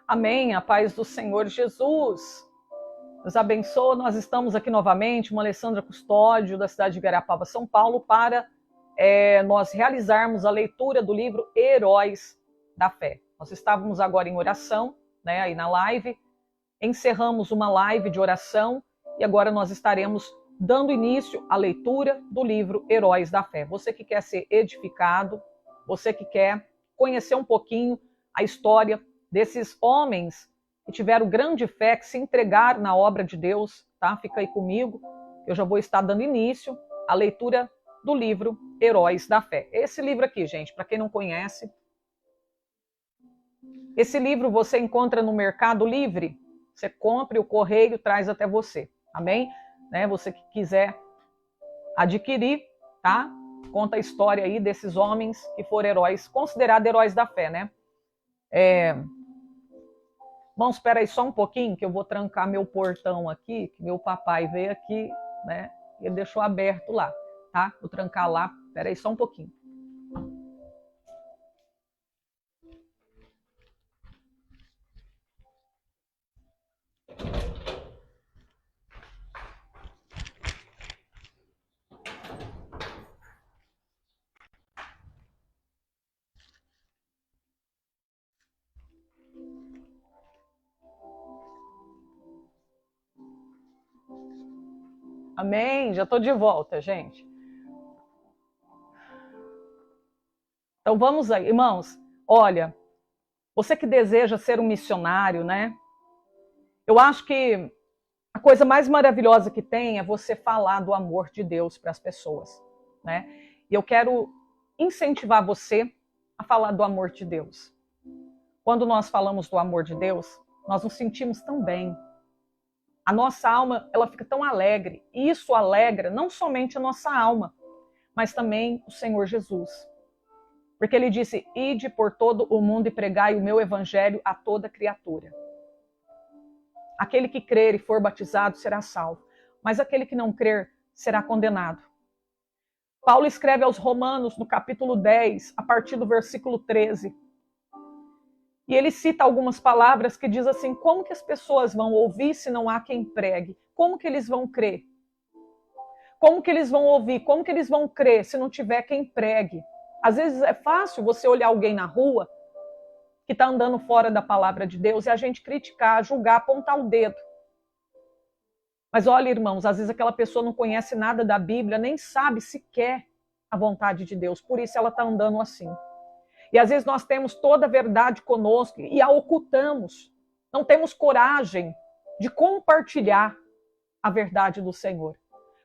Amém, a paz do Senhor Jesus. Nos abençoa, nós estamos aqui novamente, uma Alessandra Custódio, da cidade de Garapava, São Paulo, para nós realizarmos a leitura do livro Heróis da Fé. Nós estávamos agora em oração, né, aí na live, encerramos uma live de oração e agora nós estaremos dando início à leitura do livro Heróis da Fé. Você que quer ser edificado, você que quer conhecer um pouquinho a história desses homens que tiveram grande fé, que se entregaram na obra de Deus, tá? Fica aí comigo, eu já vou estar dando início à leitura do livro Heróis da Fé. Esse livro aqui, gente, para quem não conhece, esse livro você encontra no Mercado Livre, você compra e o correio traz até você, amém? Né? Você que quiser adquirir, tá? Conta a história aí desses homens que foram heróis, considerados heróis da fé, né? Irmãos, espera aí só um pouquinho que eu vou trancar meu portão aqui, que meu papai veio aqui, né? Ele deixou aberto lá, tá? Vou trancar lá, espera aí só um pouquinho. Amém? Já estou de volta, gente. Então vamos aí, irmãos. Olha, você que deseja ser um missionário, né? Eu acho que a coisa mais maravilhosa que tem é você falar do amor de Deus para as pessoas, né? E eu quero incentivar você a falar do amor de Deus. Quando nós falamos do amor de Deus, nós nos sentimos tão bem. A nossa alma, ela fica tão alegre. E isso alegra não somente a nossa alma, mas também o Senhor Jesus. Porque ele disse, ide por todo o mundo e pregai o meu evangelho a toda criatura. Aquele que crer e for batizado será salvo, mas aquele que não crer será condenado. Paulo escreve aos Romanos, no capítulo 10, a partir do versículo 13. E ele cita algumas palavras que diz assim, como que as pessoas vão ouvir se não há quem pregue? Como que eles vão crer? Como que eles vão ouvir? Como que eles vão crer se não tiver quem pregue? Às vezes é fácil você olhar alguém na rua que está andando fora da palavra de Deus e a gente criticar, julgar, apontar o dedo. Mas olha, irmãos, às vezes aquela pessoa não conhece nada da Bíblia, nem sabe sequer a vontade de Deus, por isso ela está andando assim. E às vezes nós temos toda a verdade conosco e a ocultamos. Não temos coragem de compartilhar a verdade do Senhor.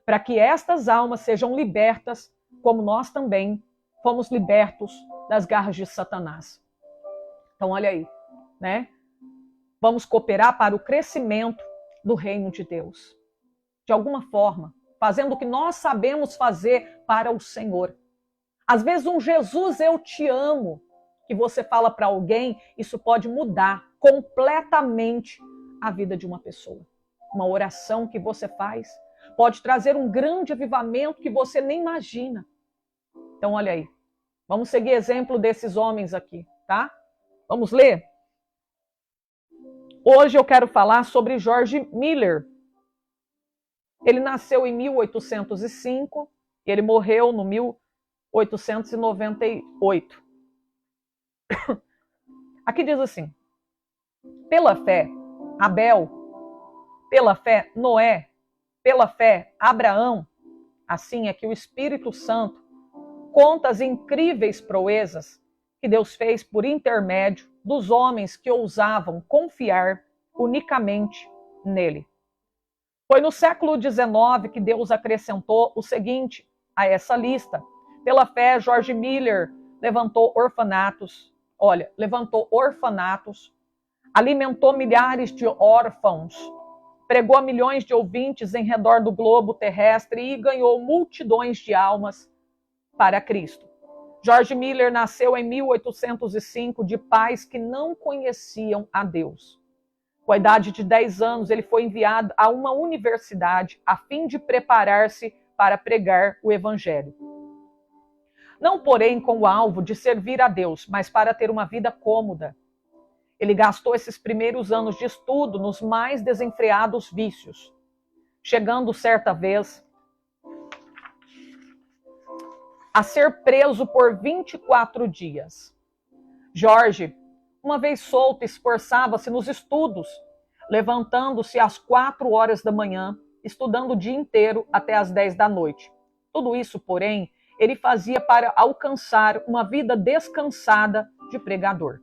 Para que estas almas sejam libertas, como nós também fomos libertos das garras de Satanás. Então olha aí, né? Vamos cooperar para o crescimento do reino de Deus. De alguma forma, fazendo o que nós sabemos fazer para o Senhor. Às vezes um Jesus, eu te amo, que você fala para alguém, isso pode mudar completamente a vida de uma pessoa. Uma oração que você faz pode trazer um grande avivamento que você nem imagina. Então olha aí, vamos seguir exemplo desses homens aqui, tá? Vamos ler? Hoje eu quero falar sobre George Miller. Ele nasceu em 1805 e ele morreu no 1898. Aqui diz assim, pela fé, Abel, pela fé, Noé, pela fé, Abraão, assim é que o Espírito Santo conta as incríveis proezas que Deus fez por intermédio dos homens que ousavam confiar unicamente nele. Foi no século XIX que Deus acrescentou o seguinte a essa lista. Pela fé, George Miller levantou orfanatos, alimentou milhares de órfãos, pregou a milhões de ouvintes em redor do globo terrestre e ganhou multidões de almas para Cristo. George Miller nasceu em 1805 de pais que não conheciam a Deus. Com a idade de 10 anos, ele foi enviado a uma universidade a fim de preparar-se para pregar o evangelho. Não, porém, com o alvo de servir a Deus, mas para ter uma vida cômoda. Ele gastou esses primeiros anos de estudo nos mais desenfreados vícios, chegando certa vez a ser preso por 24 dias. Jorge, uma vez solto, esforçava-se nos estudos, levantando-se às 4 horas da manhã, estudando o dia inteiro até às 10 da noite. Tudo isso, porém, ele fazia para alcançar uma vida descansada de pregador.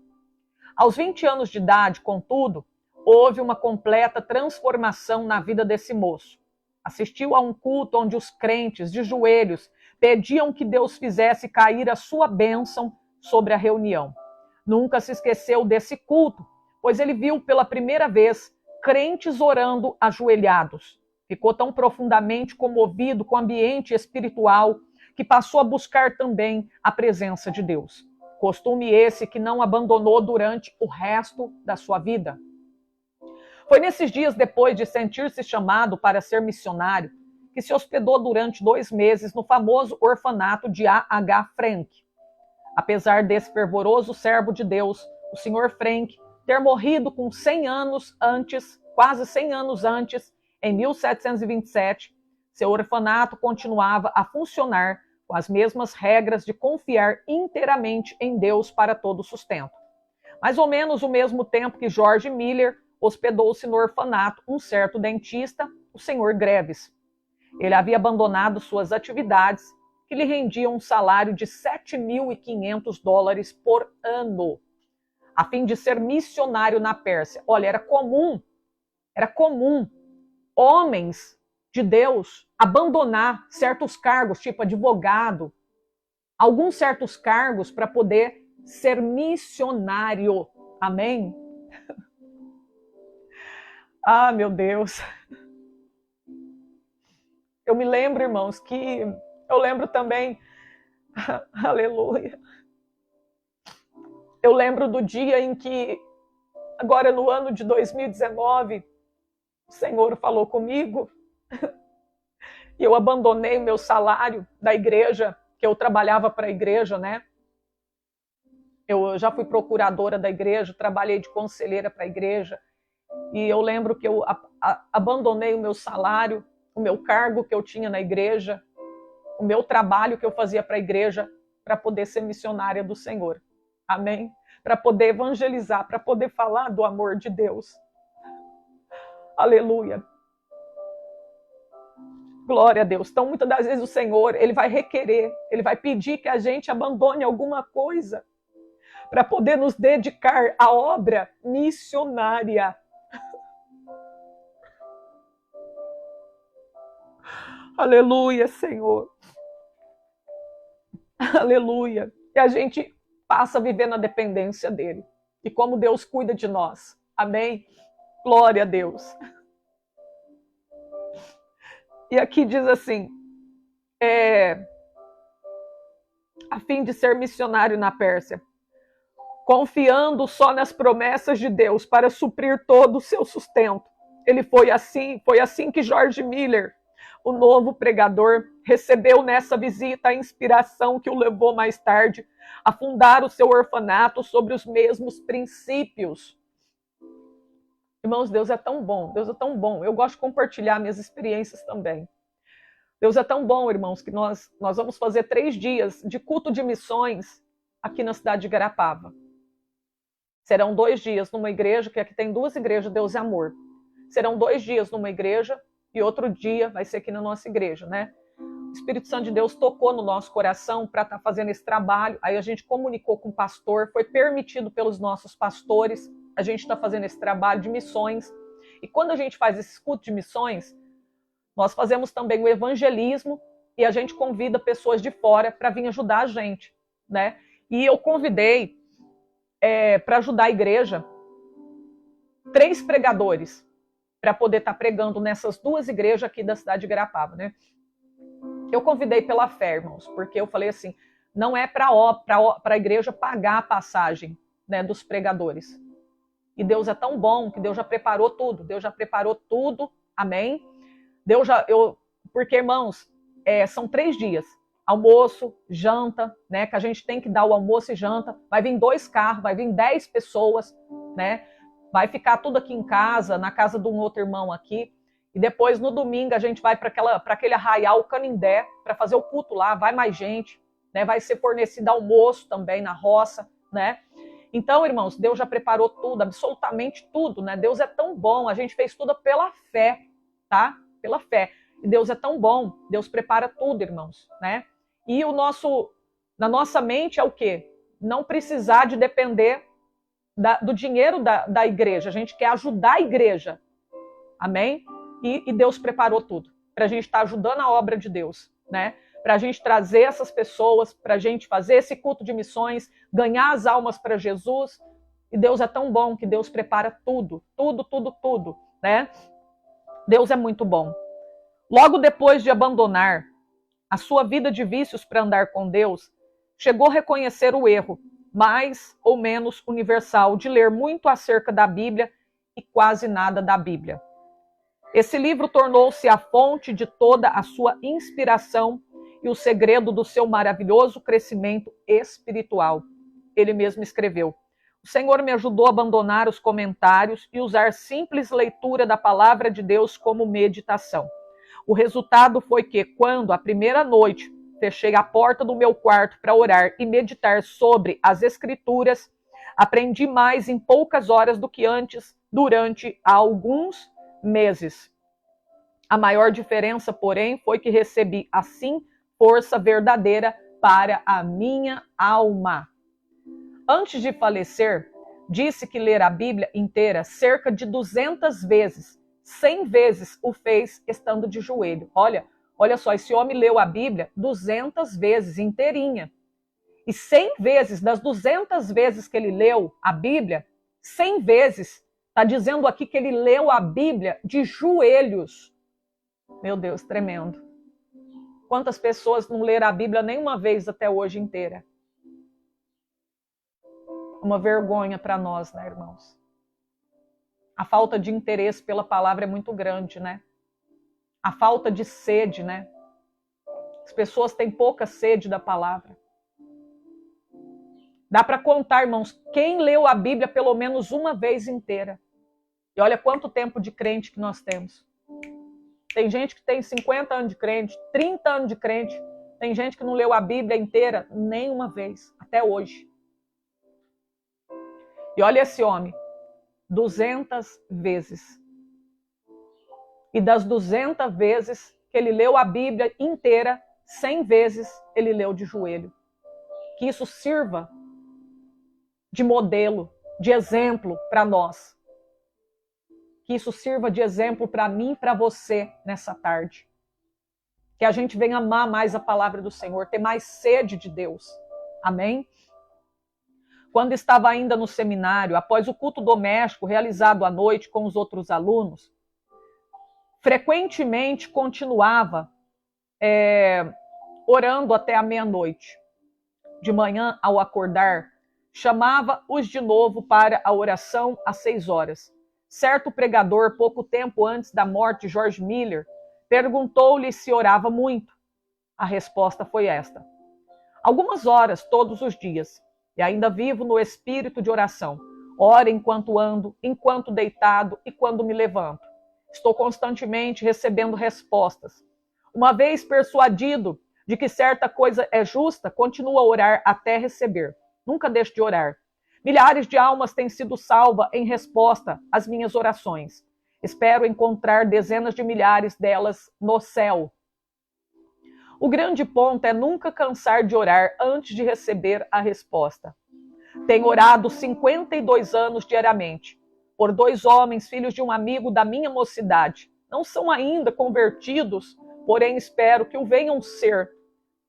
Aos 20 anos de idade, contudo, houve uma completa transformação na vida desse moço. Assistiu a um culto onde os crentes, de joelhos, pediam que Deus fizesse cair a sua bênção sobre a reunião. Nunca se esqueceu desse culto, pois ele viu pela primeira vez crentes orando ajoelhados. Ficou tão profundamente comovido com o ambiente espiritual que passou a buscar também a presença de Deus. Costume esse que não abandonou durante o resto da sua vida. Foi nesses dias depois de sentir-se chamado para ser missionário que se hospedou durante 2 meses no famoso orfanato de A.H. Frank. Apesar desse fervoroso servo de Deus, o Sr. Frank, ter morrido com 100 anos antes, quase 100 anos antes, em 1727, seu orfanato continuava a funcionar com as mesmas regras de confiar inteiramente em Deus para todo o sustento. Mais ou menos o mesmo tempo que George Miller hospedou-se no orfanato um certo dentista, o Sr. Greves. Ele havia abandonado suas atividades, que lhe rendiam um salário de $7.500 por ano, a fim de ser missionário na Pérsia. Olha, era comum homens de Deus abandonar certos cargos, tipo advogado, alguns certos cargos para poder ser missionário. Amém? Ah, meu Deus. Eu me lembro, irmãos, que eu lembro também, aleluia. Eu lembro do dia em que, agora no ano de 2019, o Senhor falou comigo e eu abandonei o meu salário da igreja, que eu trabalhava para a igreja, né? Eu já fui procuradora da igreja, trabalhei de conselheira para a igreja, e eu lembro que eu abandonei o meu salário, o meu cargo que eu tinha na igreja, o meu trabalho que eu fazia para a igreja, para poder ser missionária do Senhor. Amém? Para poder evangelizar, para poder falar do amor de Deus. Aleluia. Glória a Deus. Então, muitas das vezes o Senhor, Ele vai requerer, Ele vai pedir que a gente abandone alguma coisa para poder nos dedicar à obra missionária. Aleluia, Senhor. Aleluia. E a gente passa a viver na dependência dEle. E como Deus cuida de nós. Amém? Glória a Deus. E aqui diz assim, a fim de ser missionário na Pérsia, confiando só nas promessas de Deus para suprir todo o seu sustento. Foi assim que George Miller, o novo pregador, recebeu nessa visita a inspiração que o levou mais tarde a fundar o seu orfanato sobre os mesmos princípios. Irmãos, Deus é tão bom, Deus é tão bom. Eu gosto de compartilhar minhas experiências também. Deus é tão bom, irmãos, que nós vamos fazer 3 dias de culto de missões aqui na cidade de Garapava. Serão 2 dias numa igreja, que aqui tem 2 igrejas, Deus é Amor. Serão 2 dias numa igreja e outro dia vai ser aqui na nossa igreja, né? O Espírito Santo de Deus tocou no nosso coração para estar fazendo esse trabalho. Aí a gente comunicou com o pastor, foi permitido pelos nossos pastores. A gente está fazendo esse trabalho de missões. E quando a gente faz esse culto de missões, nós fazemos também o evangelismo e a gente convida pessoas de fora para vir ajudar a gente, né? E eu convidei para ajudar a igreja 3 pregadores para poder estar pregando nessas 2 igrejas aqui da cidade de Garapava, né? Eu convidei pela fé, irmãos, porque eu falei assim, não é para a igreja pagar a passagem, né, dos pregadores. E Deus é tão bom que Deus já preparou tudo, amém? Porque, irmãos, são 3 dias, almoço, janta, né, que a gente tem que dar o almoço e janta, vai vir 2 carros, vai vir 10 pessoas, né? Vai ficar tudo aqui em casa, na casa de um outro irmão aqui. E depois, no domingo, a gente vai para aquele arraial Canindé, para fazer o culto lá, vai mais gente, né? Vai ser fornecido almoço também na roça, né? Então, irmãos, Deus já preparou tudo, absolutamente tudo, né? Deus é tão bom, a gente fez tudo pela fé, tá? Pela fé. E Deus é tão bom, Deus prepara tudo, irmãos, né? E na nossa mente é o quê? Não precisar de depender do dinheiro da igreja. A gente quer ajudar a igreja. Amém? E Deus preparou tudo para a gente estar ajudando a obra de Deus, né? Para a gente trazer essas pessoas, para a gente fazer esse culto de missões, ganhar as almas para Jesus. E Deus é tão bom que Deus prepara tudo, tudo, tudo, tudo, né? Deus é muito bom. Logo depois de abandonar a sua vida de vícios para andar com Deus, chegou a reconhecer o erro, mais ou menos universal, de ler muito acerca da Bíblia e quase nada da Bíblia. Esse livro tornou-se a fonte de toda a sua inspiração e o segredo do seu maravilhoso crescimento espiritual. Ele mesmo escreveu: o Senhor me ajudou a abandonar os comentários e usar simples leitura da palavra de Deus como meditação. O resultado foi que, quando, a primeira noite, fechei a porta do meu quarto para orar e meditar sobre as Escrituras, aprendi mais em poucas horas do que antes, durante alguns meses. A maior diferença, porém, foi que recebi, assim, força verdadeira para a minha alma. Antes de falecer, disse que ler a Bíblia inteira cerca de 200 vezes, 100 vezes o fez estando de joelho. Olha só, esse homem leu a Bíblia 200 vezes inteirinha. E 100 vezes, das 200 vezes que ele leu a Bíblia, 100 vezes, está dizendo aqui que ele leu a Bíblia de joelhos. Meu Deus, tremendo. Quantas pessoas não leram a Bíblia nem uma vez até hoje inteira? Uma vergonha para nós, né, irmãos? A falta de interesse pela palavra é muito grande, né? A falta de sede, né? As pessoas têm pouca sede da palavra. Dá para contar, irmãos, quem leu a Bíblia pelo menos uma vez inteira. E olha quanto tempo de crente que nós temos. Tem gente que tem 50 anos de crente, 30 anos de crente. Tem gente que não leu a Bíblia inteira nem uma vez, até hoje. E olha esse homem, 200 vezes. E das 200 vezes que ele leu a Bíblia inteira, 100 vezes ele leu de joelho. Que isso sirva de modelo, de exemplo para nós. Que isso sirva de exemplo para mim e para você nessa tarde. Que a gente venha amar mais a palavra do Senhor, ter mais sede de Deus. Amém? Quando estava ainda no seminário, após o culto doméstico realizado à noite com os outros alunos, frequentemente continuava orando até a meia-noite. De manhã, ao acordar, chamava-os de novo para a oração às 6 horas. Certo pregador, pouco tempo antes da morte de George Miller, perguntou-lhe se orava muito. A resposta foi esta: algumas horas todos os dias, e ainda vivo no espírito de oração. Oro enquanto ando, enquanto deitado e quando me levanto. Estou constantemente recebendo respostas. Uma vez persuadido de que certa coisa é justa, continuo a orar até receber. Nunca deixo de orar. Milhares de almas têm sido salvas em resposta às minhas orações. Espero encontrar dezenas de milhares delas no céu. O grande ponto é nunca cansar de orar antes de receber a resposta. Tenho orado 52 anos diariamente por 2 homens, filhos de um amigo da minha mocidade. Não são ainda convertidos, porém espero que o venham ser.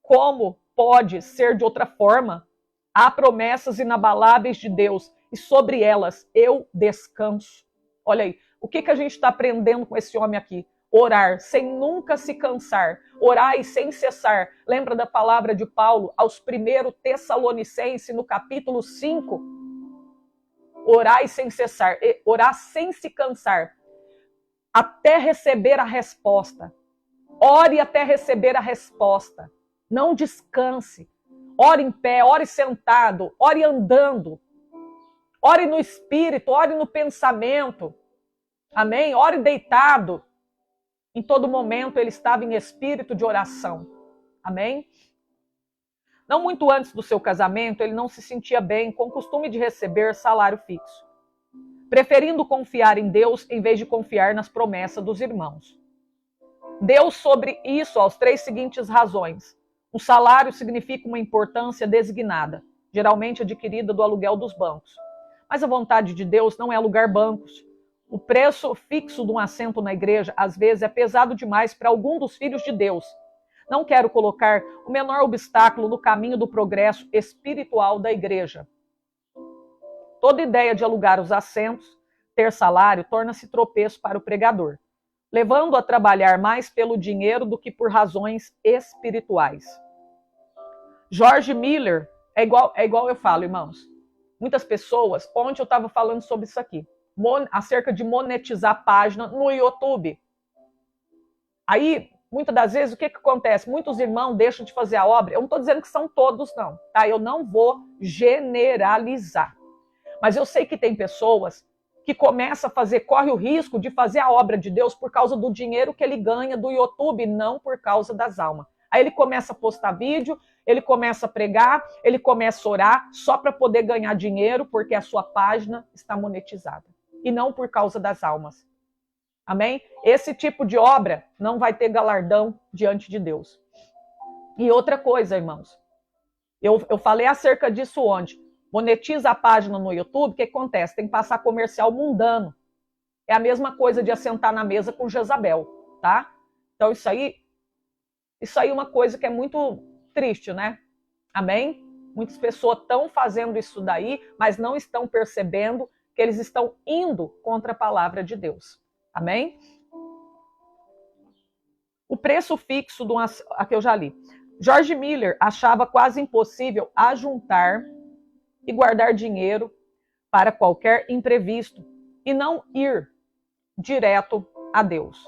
Como pode ser de outra forma? Há promessas inabaláveis de Deus e sobre elas eu descanso. Olha aí, o que a gente está aprendendo com esse homem aqui? Orar sem nunca se cansar, orar e sem cessar. Lembra da palavra de Paulo aos 1 Tessalonicenses, no capítulo 5? Orar e sem cessar, orar sem se cansar, até receber a resposta. Ore até receber a resposta. Não descanse. Ore em pé, ore sentado, ore andando. Ore no espírito, ore no pensamento. Amém? Ore deitado. Em todo momento ele estava em espírito de oração. Amém? Não muito antes do seu casamento, ele não se sentia bem com o costume de receber salário fixo, preferindo confiar em Deus em vez de confiar nas promessas dos irmãos. Deu sobre isso as 3 seguintes razões. O salário significa uma importância designada, geralmente adquirida do aluguel dos bancos. Mas a vontade de Deus não é alugar bancos. O preço fixo de um assento na igreja, às vezes, é pesado demais para algum dos filhos de Deus. Não quero colocar o menor obstáculo no caminho do progresso espiritual da igreja. Toda ideia de alugar os assentos, ter salário, torna-se tropeço para o pregador, levando a trabalhar mais pelo dinheiro do que por razões espirituais. George Miller, é igual eu falo, irmãos. Muitas pessoas, ontem eu estava falando sobre isso aqui, acerca de monetizar a página no YouTube. Aí, muitas das vezes, o que acontece? Muitos irmãos deixam de fazer a obra. Eu não estou dizendo que são todos, não. Tá? Eu não vou generalizar. Mas eu sei que tem pessoas que começam a fazer, corre o risco de fazer a obra de Deus por causa do dinheiro que ele ganha do YouTube, não por causa das almas. Aí ele começa a postar vídeo, ele começa a pregar, ele começa a orar só para poder ganhar dinheiro, porque a sua página está monetizada. E não por causa das almas. Amém? Esse tipo de obra não vai ter galardão diante de Deus. E outra coisa, irmãos. Eu falei acerca disso ontem. Monetiza a página no YouTube, o que acontece? Tem que passar comercial mundano. É a mesma coisa de assentar na mesa com Jezabel, tá? Então isso aí é uma coisa que é muito triste, né? Amém? Muitas pessoas estão fazendo isso daí, mas não estão percebendo que eles estão indo contra a palavra de Deus. Amém? O preço fixo do aqui eu já li. George Miller achava quase impossível ajuntar e guardar dinheiro para qualquer imprevisto e não ir direto a Deus.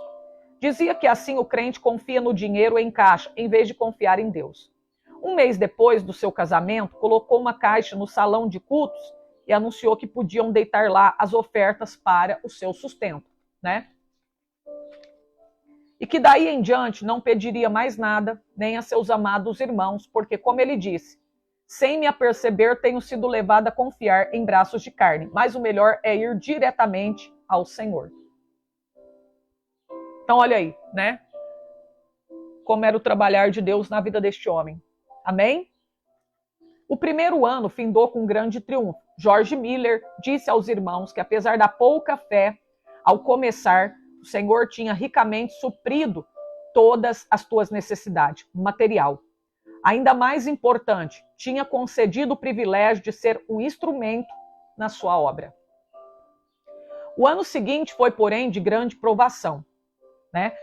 Dizia que assim o crente confia no dinheiro em caixa, em vez de confiar em Deus. Um mês depois do seu casamento, colocou uma caixa no salão de cultos e anunciou que podiam deitar lá as ofertas para o seu sustento, né? E que daí em diante não pediria mais nada, nem a seus amados irmãos, porque, como ele disse, sem me aperceber, tenho sido levado a confiar em braços de carne, mas o melhor é ir diretamente ao Senhor. Então, olha aí, né? Como era o trabalhar de Deus na vida deste homem. Amém? O primeiro ano findou com um grande triunfo. George Miller disse aos irmãos que, apesar da pouca fé, ao começar, o Senhor tinha ricamente suprido todas as tuas necessidades, material. Ainda mais importante, tinha concedido o privilégio de ser um instrumento na sua obra. O ano seguinte foi, porém, de grande provação. Né?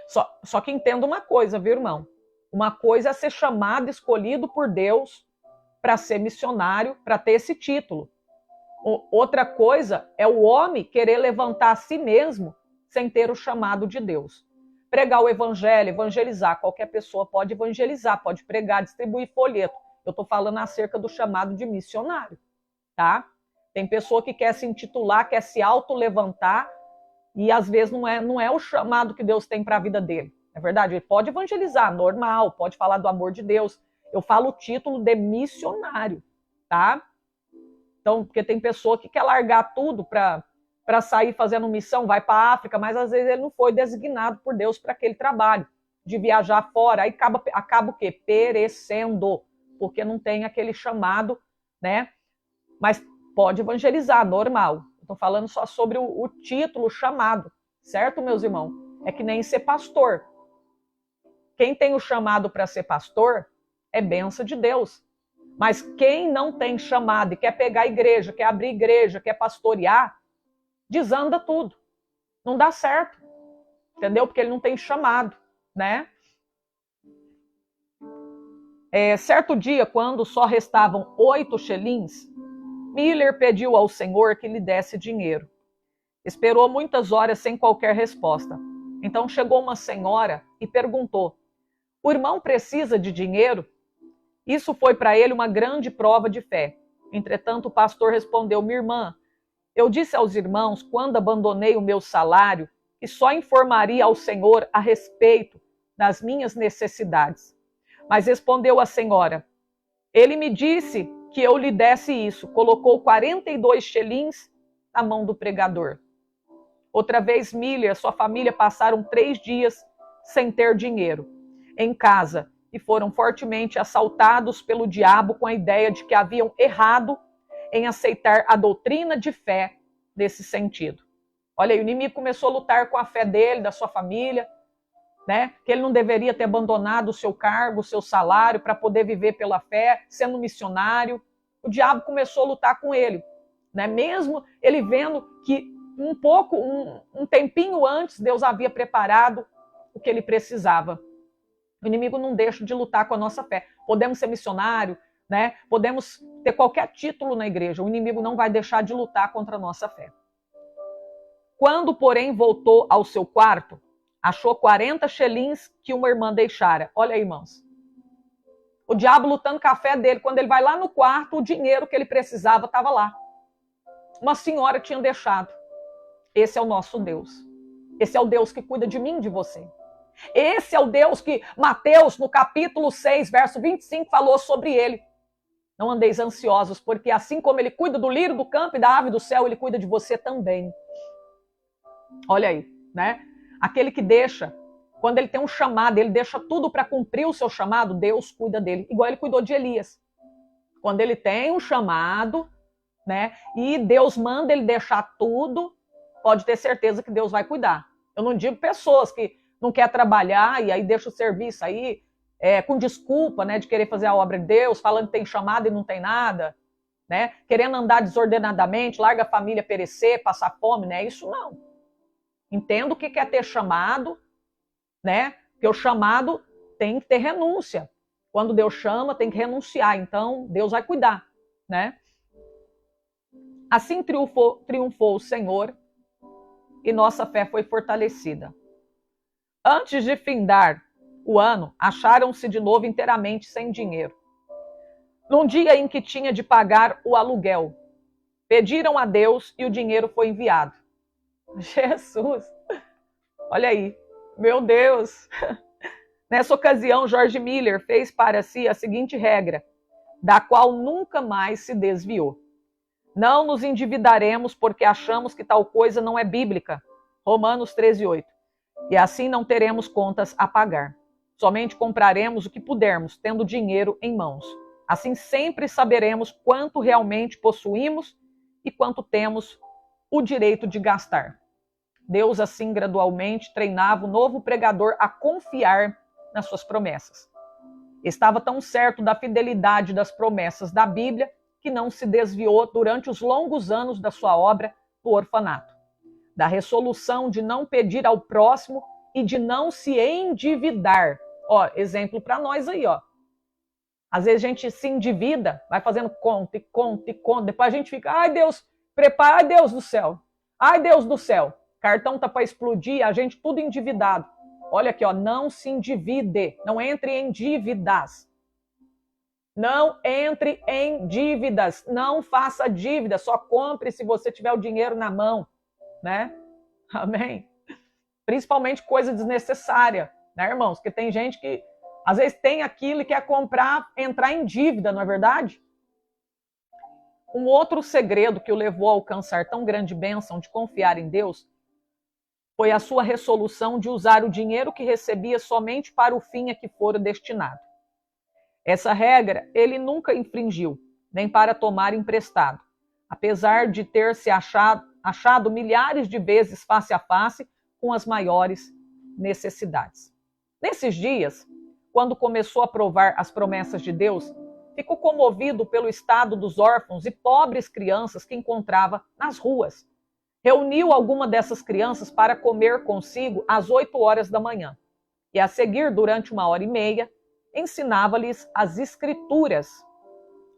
Só que entenda uma coisa, viu, irmão? Uma coisa é ser chamado, escolhido por Deus para ser missionário, para ter esse título. Outra coisa é o homem querer levantar a si mesmo sem ter o chamado de Deus. Pregar o evangelho, evangelizar. Qualquer pessoa pode evangelizar, pode pregar, distribuir folheto. Eu estou falando acerca do chamado de missionário, tá? Tem pessoa que quer se intitular, quer se auto-levantar e às vezes não é o chamado que Deus tem para a vida dele. É verdade, ele pode evangelizar, normal, pode falar do amor de Deus. Eu falo o título de missionário, tá? Então, porque tem pessoa que quer largar tudo para sair fazendo missão, vai para a África, mas às vezes ele não foi designado por Deus para aquele trabalho, de viajar fora, aí acaba o quê? Perecendo, porque não tem aquele chamado, né? Mas pode evangelizar, normal. Estou falando só sobre o título, chamado, certo, meus irmãos? É que nem ser pastor. Quem tem o chamado para ser pastor é bênção de Deus. Mas quem não tem chamado e quer pegar a igreja, quer abrir igreja, quer pastorear, desanda tudo. Não dá certo. Entendeu? Porque ele não tem chamado, né? Certo dia, quando só restavam 8 xelins, Miller pediu ao Senhor que lhe desse dinheiro. Esperou muitas horas sem qualquer resposta. Então chegou uma senhora e perguntou: o irmão precisa de dinheiro? Isso foi para ele uma grande prova de fé. Entretanto, o pastor respondeu: minha irmã, Eu disse aos irmãos, quando abandonei o meu salário, que só informaria ao Senhor a respeito das minhas necessidades. Mas respondeu a senhora, ele me disse que eu lhe desse isso. Colocou 42 xelins na mão do pregador. Outra vez, Miller e sua família passaram 3 dias sem ter dinheiro em casa e foram fortemente assaltados pelo diabo com a ideia de que haviam errado em aceitar a doutrina de fé nesse sentido. Olha aí, o inimigo começou a lutar com a fé dele, da sua família, né? Que ele não deveria ter abandonado o seu cargo, o seu salário para poder viver pela fé, sendo missionário. O diabo começou a lutar com ele, né? Mesmo ele vendo que um tempinho antes, Deus havia preparado o que ele precisava. O inimigo não deixa de lutar com a nossa fé. Podemos ser missionário, né? Podemos ter qualquer título na igreja. O inimigo não vai deixar de lutar contra a nossa fé. Quando, porém, voltou ao seu quarto, achou 40 xelins que uma irmã deixara. Olha aí, irmãos. O diabo lutando com a fé dele. Quando ele vai lá no quarto, o dinheiro que ele precisava estava lá. Uma senhora tinha deixado. Esse é o nosso Deus. Esse é o Deus que cuida de mim e de você. Esse é o Deus que Mateus, no capítulo 6, verso 25, falou sobre ele. Não andeis ansiosos, porque assim como ele cuida do lírio do campo e da ave do céu, ele cuida de você também. Olha aí, né? Aquele que deixa, quando ele tem um chamado, ele deixa tudo para cumprir o seu chamado, Deus cuida dele. Igual ele cuidou de Elias. Quando ele tem um chamado, né? E Deus manda ele deixar tudo, pode ter certeza que Deus vai cuidar. Eu não digo pessoas que não querem trabalhar e aí deixa o serviço aí com desculpa, né, de querer fazer a obra de Deus, falando que tem chamado e não tem nada, né? Querendo andar desordenadamente, larga a família perecer, passar fome, né? Isso não. Entendo o que é ter chamado, né? Porque o chamado tem que ter renúncia. Quando Deus chama, tem que renunciar. Então, Deus vai cuidar, né? Assim triunfou o Senhor e nossa fé foi fortalecida. Antes de findar o ano, acharam-se de novo inteiramente sem dinheiro. Num dia em que tinha de pagar o aluguel, pediram a Deus e o dinheiro foi enviado. Jesus! Olha aí, meu Deus! Nessa ocasião, George Miller fez para si a seguinte regra, da qual nunca mais se desviou. Não nos endividaremos porque achamos que tal coisa não é bíblica. Romanos 13:8. E assim não teremos contas a pagar. Somente compraremos o que pudermos, tendo dinheiro em mãos. Assim sempre saberemos quanto realmente possuímos e quanto temos o direito de gastar. Deus, assim, gradualmente treinava o novo pregador a confiar nas suas promessas. Estava tão certo da fidelidade das promessas da Bíblia que não se desviou durante os longos anos da sua obra no orfanato. Da resolução de não pedir ao próximo e de não se endividar. Ó, exemplo para nós aí, ó. Às vezes a gente se endivida, vai fazendo conta e conta e conta, depois a gente fica, ai Deus, prepara, ai Deus do céu, ai Deus do céu, cartão tá para explodir, a gente tudo endividado. Olha aqui, ó, não se endivide, não entre em dívidas. Não entre em dívidas, não faça dívida, só compre se você tiver o dinheiro na mão, né? Amém? Principalmente coisa desnecessária, né, irmãos? Porque tem gente que às vezes tem aquilo e quer comprar, entrar em dívida, não é verdade? Um outro segredo que o levou a alcançar tão grande bênção de confiar em Deus foi a sua resolução de usar o dinheiro que recebia somente para o fim a que fora destinado. Essa regra ele nunca infringiu, nem para tomar emprestado, apesar de ter se achado milhares de vezes face a face com as maiores necessidades. Nesses dias, quando começou a provar as promessas de Deus, ficou comovido pelo estado dos órfãos e pobres crianças que encontrava nas ruas. Reuniu alguma dessas crianças para comer consigo às 8 horas da manhã. E a seguir, durante 1h30, ensinava-lhes as escrituras.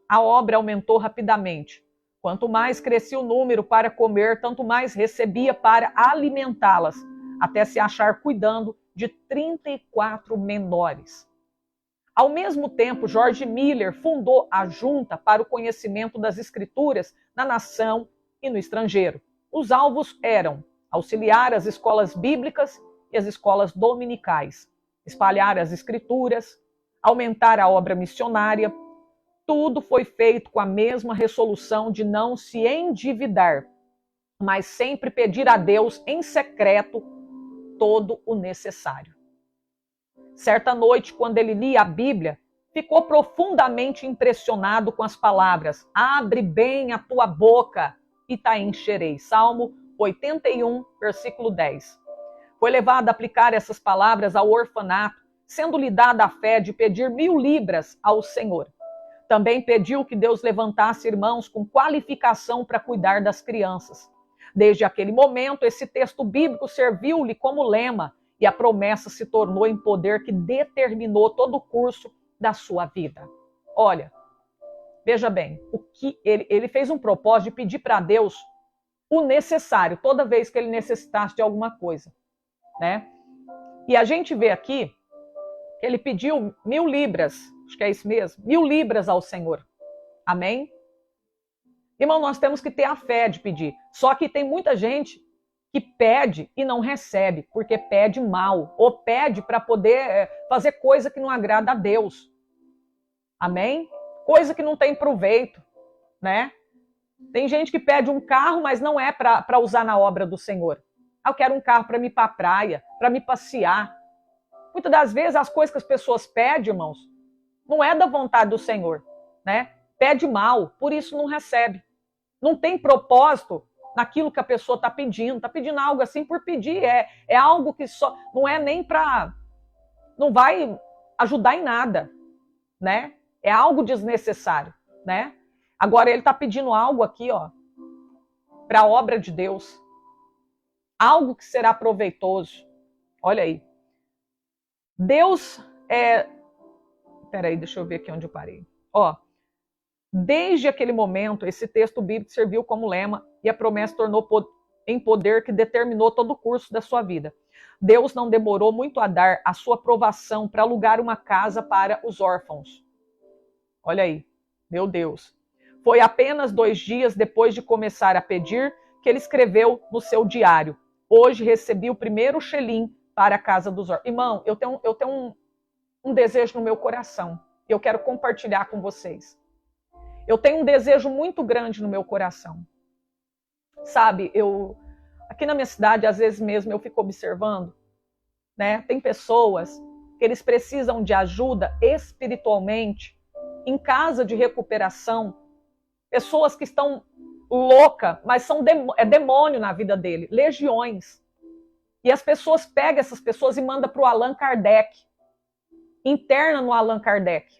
A obra aumentou rapidamente. Quanto mais crescia o número para comer, tanto mais recebia para alimentá-las, até se achar cuidando de 34 menores. Ao mesmo tempo, George Miller fundou a Junta para o Conhecimento das Escrituras na nação e no estrangeiro. Os alvos eram auxiliar as escolas bíblicas e as escolas dominicais, espalhar as escrituras, aumentar a obra missionária. Tudo foi feito com a mesma resolução de não se endividar, mas sempre pedir a Deus em secreto todo o necessário. Certa noite, quando ele lia a Bíblia, ficou profundamente impressionado com as palavras: abre bem a tua boca e te encherei. Salmo 81, versículo 10. Foi levado a aplicar essas palavras ao orfanato, sendo-lhe dada a fé de pedir 1000 libras ao Senhor. Também pediu que Deus levantasse irmãos com qualificação para cuidar das crianças. Desde aquele momento, esse texto bíblico serviu-lhe como lema e a promessa se tornou em poder que determinou todo o curso da sua vida. Olha, veja bem, o que ele fez um propósito de pedir para Deus o necessário toda vez que ele necessitasse de alguma coisa, né? E a gente vê aqui que ele pediu 1000 libras, acho que é isso mesmo, 1000 libras ao Senhor. Amém? Irmão, nós temos que ter a fé de pedir. Só que tem muita gente que pede e não recebe, porque pede mal, ou pede para poder fazer coisa que não agrada a Deus. Amém? Coisa que não tem proveito, né? Tem gente que pede um carro, mas não é para usar na obra do Senhor. Eu quero um carro para me ir para a praia, para me passear. Muitas das vezes as coisas que as pessoas pedem, irmãos, não é da vontade do Senhor, né? Pede mal, por isso não recebe. Não tem propósito naquilo que a pessoa está pedindo algo assim por pedir, é algo que só não é nem para, não vai ajudar em nada, né? É algo desnecessário, né? Agora ele está pedindo algo aqui, ó, para a obra de Deus, algo que será proveitoso. Olha aí, Deus Peraí, deixa eu ver aqui onde eu parei. Ó, desde aquele momento, esse texto bíblico serviu como lema e a promessa tornou em poder que determinou todo o curso da sua vida. Deus não demorou muito a dar a sua aprovação para alugar uma casa para os órfãos. Olha aí, meu Deus. Foi apenas 2 dias depois de começar a pedir que ele escreveu no seu diário: hoje recebi o primeiro xelim para a casa dos órfãos. Irmão, eu tenho um desejo no meu coração. Eu quero compartilhar com vocês. Eu tenho um desejo muito grande no meu coração. Sabe, aqui na minha cidade, às vezes mesmo, eu fico observando, né? Tem pessoas que eles precisam de ajuda espiritualmente, em casa de recuperação. Pessoas que estão loucas, mas é demônio na vida dele, legiões. E as pessoas pegam essas pessoas e mandam para o Allan Kardec. Interna no Allan Kardec.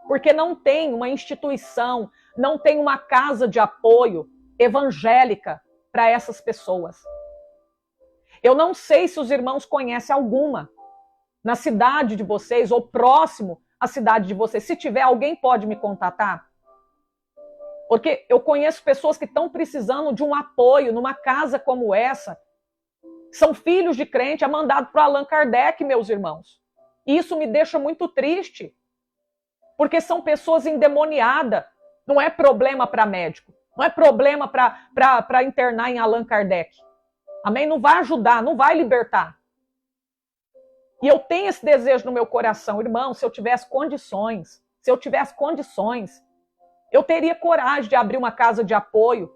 Porque não tem uma instituição, não tem uma casa de apoio evangélica para essas pessoas. Eu não sei se os irmãos conhecem alguma na cidade de vocês ou próximo à cidade de vocês. Se tiver, alguém pode me contatar? Porque eu conheço pessoas que estão precisando de um apoio numa casa como essa. São filhos de crente, é mandado para Allan Kardec, meus irmãos. E isso me deixa muito triste. Porque são pessoas endemoniadas. Não é problema para médico. Não é problema para internar em Allan Kardec. Amém? Não vai ajudar, não vai libertar. E eu tenho esse desejo no meu coração. Irmão, se eu tivesse condições, eu teria coragem de abrir uma casa de apoio.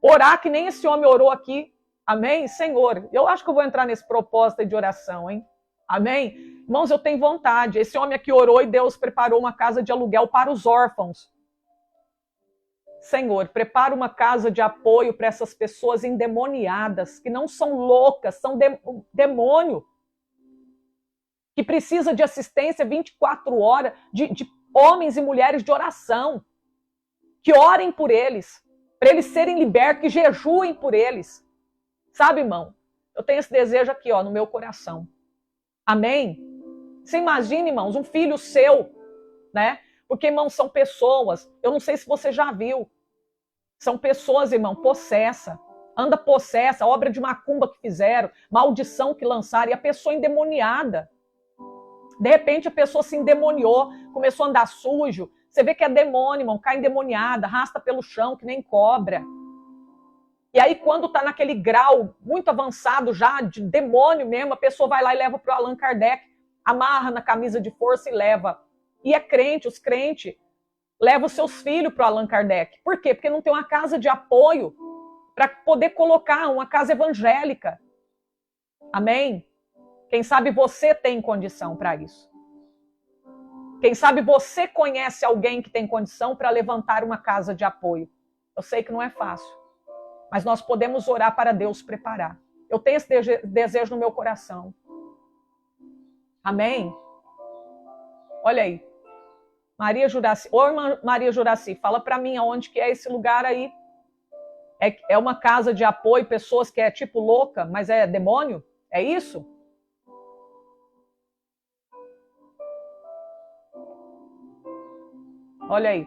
Orar que nem esse homem orou aqui. Amém? Senhor, eu acho que eu vou entrar nesse propósito de oração, hein? Amém? Irmãos, eu tenho vontade. Esse homem aqui orou e Deus preparou uma casa de aluguel para os órfãos. Senhor, prepara uma casa de apoio para essas pessoas endemoniadas, que não são loucas, são demônio, que precisa de assistência 24 horas, de homens e mulheres de oração, que orem por eles, para eles serem libertos, que jejuem por eles. Sabe, irmão? Eu tenho esse desejo aqui, ó, no meu coração. Amém? Você imagina, irmãos, um filho seu, né? Porque, irmãos, são pessoas, eu não sei se você já viu, são pessoas, irmão, possessa, anda possessa, obra de macumba que fizeram, maldição que lançaram, e a pessoa endemoniada. De repente a pessoa se endemoniou, começou a andar sujo, você vê que é demônio, irmão, cai endemoniada, arrasta pelo chão que nem cobra. E aí, quando está naquele grau muito avançado já, de demônio mesmo, a pessoa vai lá e leva para o Allan Kardec, amarra na camisa de força e leva. E é crente, os crentes levam os seus filhos para o Allan Kardec. Por quê? Porque não tem uma casa de apoio para poder colocar, uma casa evangélica. Amém? Quem sabe você tem condição para isso. Quem sabe você conhece alguém que tem condição para levantar uma casa de apoio. Eu sei que não é fácil, mas nós podemos orar para Deus preparar. Eu tenho esse desejo no meu coração. Amém? Olha aí. Maria Juraci. Ô, irmã Maria Juraci, fala para mim aonde que é esse lugar aí. É uma casa de apoio, pessoas que é tipo louca, mas é demônio? É isso? Olha aí.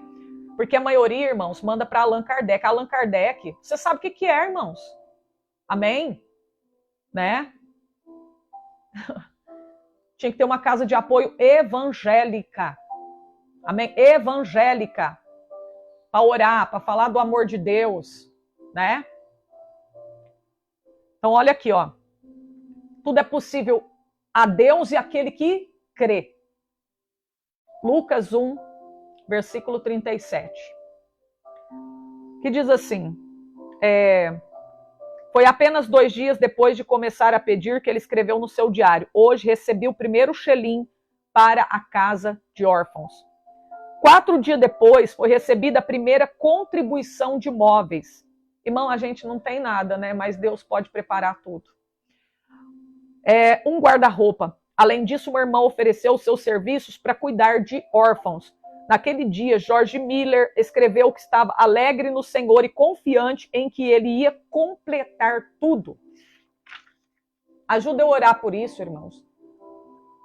Porque a maioria, irmãos, manda para Allan Kardec. Allan Kardec, você sabe o que é, irmãos? Amém? Né? Tinha que ter uma casa de apoio evangélica. Amém? Evangélica. Para orar, para falar do amor de Deus. Né? Então, olha aqui, ó. Tudo é possível a Deus e aquele que crê. Lucas 1, versículo 37. Que diz assim: foi apenas 2 dias depois de começar a pedir que ele escreveu no seu diário: hoje recebi o primeiro xelim para a casa de órfãos. 4 dias depois foi recebida a primeira contribuição de móveis. Irmão, a gente não tem nada, né? Mas Deus pode preparar tudo. Um guarda-roupa. Além disso, uma irmã ofereceu seus serviços para cuidar de órfãos. Naquele dia, George Miller escreveu que estava alegre no Senhor e confiante em que ele ia completar tudo. Ajuda eu a orar por isso, irmãos.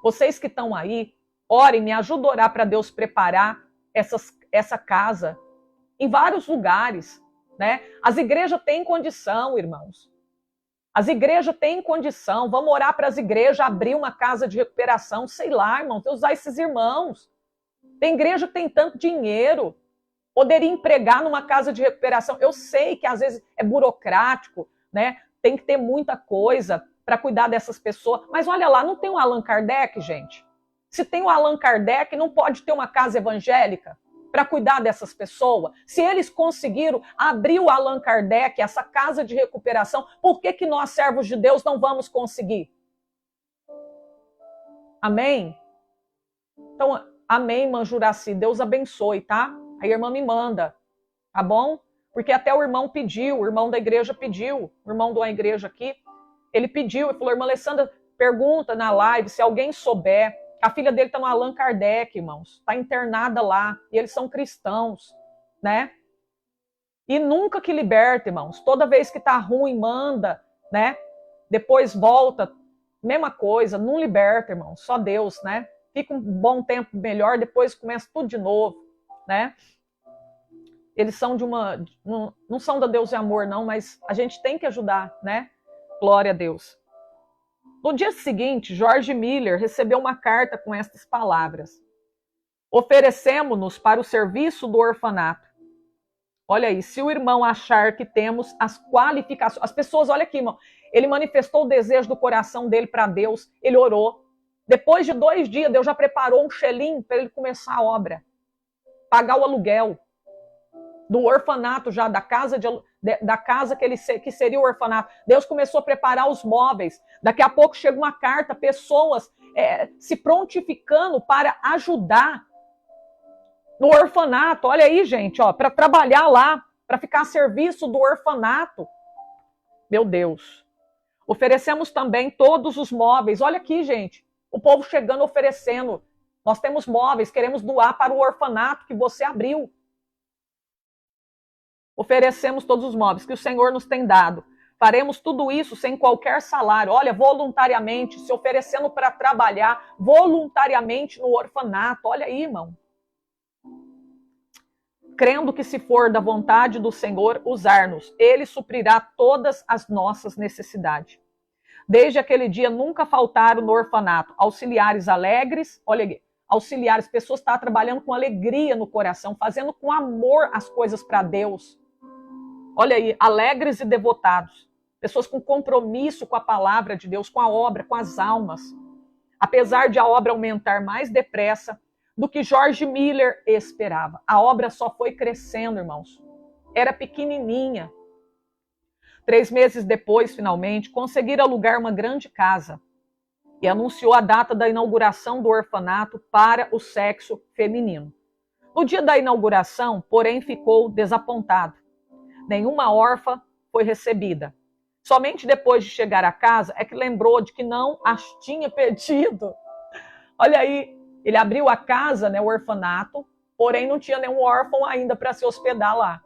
Vocês que estão aí, orem, me ajudem a orar para Deus preparar essa casa em vários lugares. Né? As igrejas têm condição, irmãos. As igrejas têm condição. Vamos orar para as igrejas abrir uma casa de recuperação. Sei lá, irmãos, usar esses irmãos. Tem igreja que tem tanto dinheiro. Poderia empregar numa casa de recuperação. Eu sei que às vezes é burocrático, né? Tem que ter muita coisa para cuidar dessas pessoas. Mas olha lá, não tem um Allan Kardec, gente? Se tem um Allan Kardec, não pode ter uma casa evangélica para cuidar dessas pessoas? Se eles conseguiram abrir o Allan Kardec, essa casa de recuperação, por que nós, servos de Deus, não vamos conseguir? Amém? Então, amém, irmã Juraci. Deus abençoe, tá? Aí a irmã me manda, tá bom? Porque até o irmão pediu, o irmão da igreja pediu, o irmão de uma igreja aqui, ele pediu, ele falou: irmã Alessandra, pergunta na live se alguém souber. A filha dele está no Allan Kardec, irmãos. Está internada lá. E eles são cristãos, né? E nunca que liberta, irmãos. Toda vez que está ruim, manda, né? Depois volta. Mesma coisa. Não liberta, irmãos. Só Deus, né? Fica um bom tempo melhor, depois começa tudo de novo, né? Eles são de uma... Não são da Deus e Amor, não, mas a gente tem que ajudar, né? Glória a Deus. No dia seguinte, George Miller recebeu uma carta com estas palavras: oferecemos-nos para o serviço do orfanato. Olha aí, se o irmão achar que temos as qualificações... As pessoas, olha aqui, irmão, ele manifestou o desejo do coração dele para Deus, ele orou. Depois de 2 dias, Deus já preparou um xelim para ele começar a obra. Pagar o aluguel do orfanato já, da casa que seria o orfanato. Deus começou a preparar os móveis. Daqui a pouco chega uma carta, pessoas se prontificando para ajudar no orfanato. Olha aí, gente, ó, para trabalhar lá, para ficar a serviço do orfanato. Meu Deus. Oferecemos também todos os móveis. Olha aqui, gente, o povo chegando oferecendo. Nós temos móveis, queremos doar para o orfanato que você abriu. Oferecemos todos os móveis que o Senhor nos tem dado. Faremos tudo isso sem qualquer salário. Olha, voluntariamente, se oferecendo para trabalhar voluntariamente no orfanato. Olha aí, irmão. Crendo que, se for da vontade do Senhor usar-nos, Ele suprirá todas as nossas necessidades. Desde aquele dia, nunca faltaram no orfanato auxiliares alegres. Olha aqui, auxiliares, pessoas que estavam trabalhando com alegria no coração, fazendo com amor as coisas para Deus. Olha aí, alegres e devotados. Pessoas com compromisso com a palavra de Deus, com a obra, com as almas. Apesar de a obra aumentar mais depressa do que George Miller esperava. A obra só foi crescendo, irmãos. Era pequenininha. 3 meses depois, finalmente, conseguiram alugar uma grande casa e anunciou a data da inauguração do orfanato para o sexo feminino. No dia da inauguração, porém, ficou desapontado. Nenhuma órfã foi recebida. Somente depois de chegar à casa é que lembrou de que não as tinha pedido. Olha aí, ele abriu a casa, né, o orfanato, porém não tinha nenhum órfão ainda para se hospedar lá.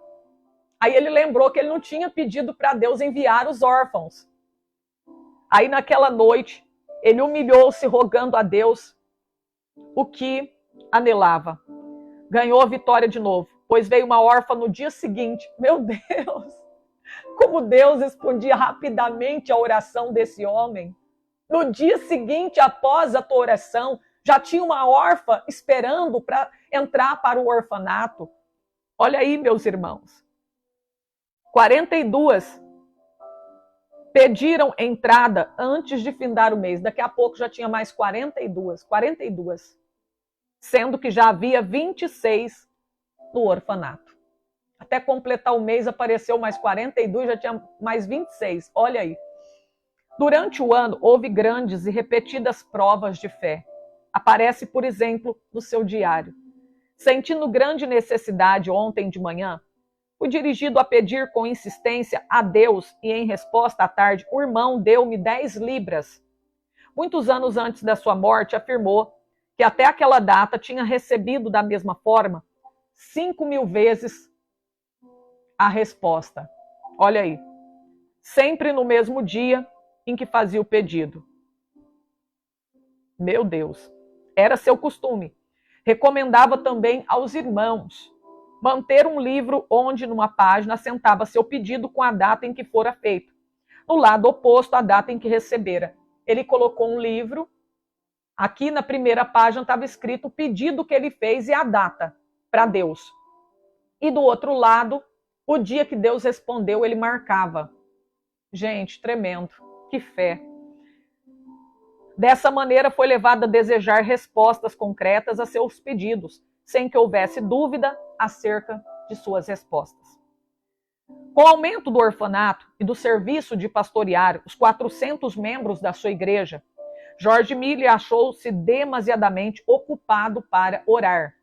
Aí ele lembrou que ele não tinha pedido para Deus enviar os órfãos. Aí naquela noite, ele humilhou-se rogando a Deus o que anelava. Ganhou a vitória de novo, pois veio uma órfã no dia seguinte. Meu Deus! Como Deus respondia rapidamente a oração desse homem. No dia seguinte, após a tua oração, já tinha uma órfã esperando para entrar para o orfanato. Olha aí, meus irmãos. 42 pediram entrada antes de findar o mês. Daqui a pouco já tinha mais 42. Sendo que já havia 26 no orfanato. Até completar o mês apareceu mais 42, já tinha mais 26. Olha aí. Durante o ano, houve grandes e repetidas provas de fé. Aparece, por exemplo, no seu diário. Sentindo grande necessidade ontem de manhã, fui dirigido a pedir com insistência a Deus e, em resposta à tarde, o irmão deu-me 10 libras. Muitos anos antes da sua morte, afirmou que até aquela data tinha recebido da mesma forma 5.000 vezes a resposta. Olha aí. Sempre no mesmo dia em que fazia o pedido. Meu Deus. Era seu costume. Recomendava também aos irmãos manter um livro onde, numa página, assentava seu pedido com a data em que fora feito. No lado oposto, a data em que recebera. Ele colocou um livro. Aqui na primeira página estava escrito o pedido que ele fez e a data para Deus. E do outro lado, o dia que Deus respondeu, ele marcava. Gente, tremendo. Que fé. Dessa maneira, foi levado a desejar respostas concretas a seus pedidos, sem que houvesse dúvida acerca de suas respostas. Com o aumento do orfanato e do serviço de pastorear os 400 membros da sua igreja, George Miller achou-se demasiadamente ocupado para orar.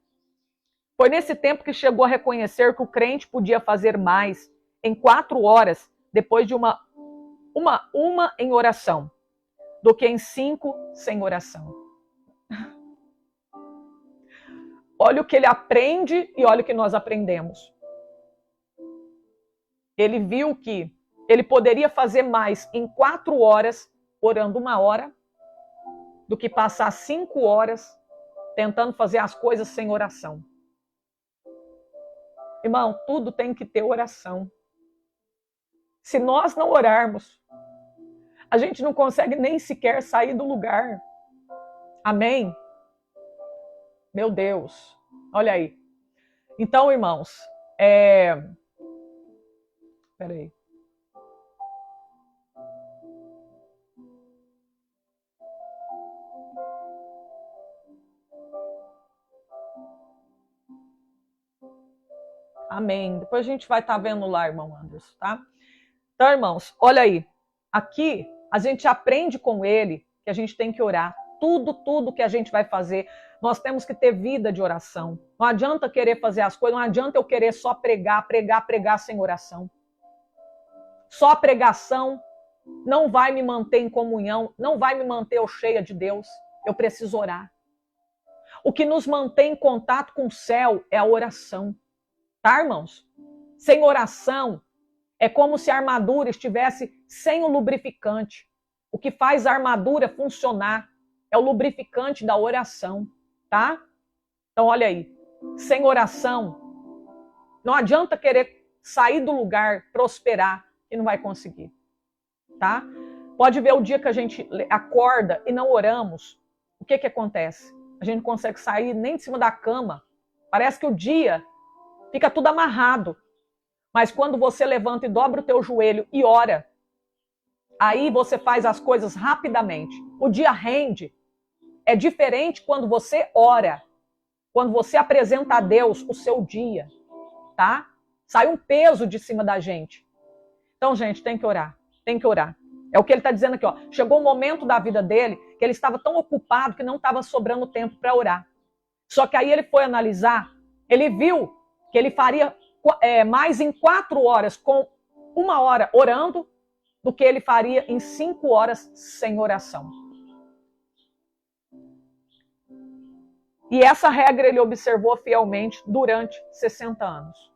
Foi nesse tempo que chegou a reconhecer que o crente podia fazer mais em 4 horas depois de uma em oração, do que em 5 sem oração. Olha o que ele aprende e olha o que nós aprendemos. Ele viu que ele poderia fazer mais em 4 horas, orando 1 hora, do que passar 5 horas tentando fazer as coisas sem oração. Irmão, tudo tem que ter oração. Se nós não orarmos, a gente não consegue nem sequer sair do lugar. Amém? Meu Deus, olha aí. Então, irmãos, peraí. Amém. Depois a gente vai estar vendo lá, irmão Anderson, tá? Então, irmãos, olha aí. Aqui, a gente aprende com ele que a gente tem que orar. Tudo que a gente vai fazer, nós temos que ter vida de oração. Não adianta querer fazer as coisas, não adianta eu querer só pregar sem oração. Só a pregação não vai me manter em comunhão, não vai me manter eu cheia de Deus. Eu preciso orar. O que nos mantém em contato com o céu é a oração. Tá, irmãos? Sem oração, é como se a armadura estivesse sem o lubrificante. O que faz a armadura funcionar é o lubrificante da oração, tá? Então, olha aí. Sem oração, não adianta querer sair do lugar, prosperar, e não vai conseguir, tá? Pode ver o dia que a gente acorda e não oramos, o que acontece? A gente não consegue sair nem de cima da cama. Parece que o dia fica tudo amarrado. Mas quando você levanta e dobra o teu joelho e ora, aí você faz as coisas rapidamente. O dia rende. É diferente quando você ora, quando você apresenta a Deus o seu dia, tá? Sai um peso de cima da gente. Então, gente, tem que orar. Tem que orar. É o que ele está dizendo aqui, ó. Chegou um momento da vida dele que ele estava tão ocupado que não estava sobrando tempo para orar. Só que aí ele foi analisar, ele viu que ele faria mais em 4 horas com 1 hora orando do que ele faria em 5 horas sem oração. E essa regra ele observou fielmente durante 60 anos.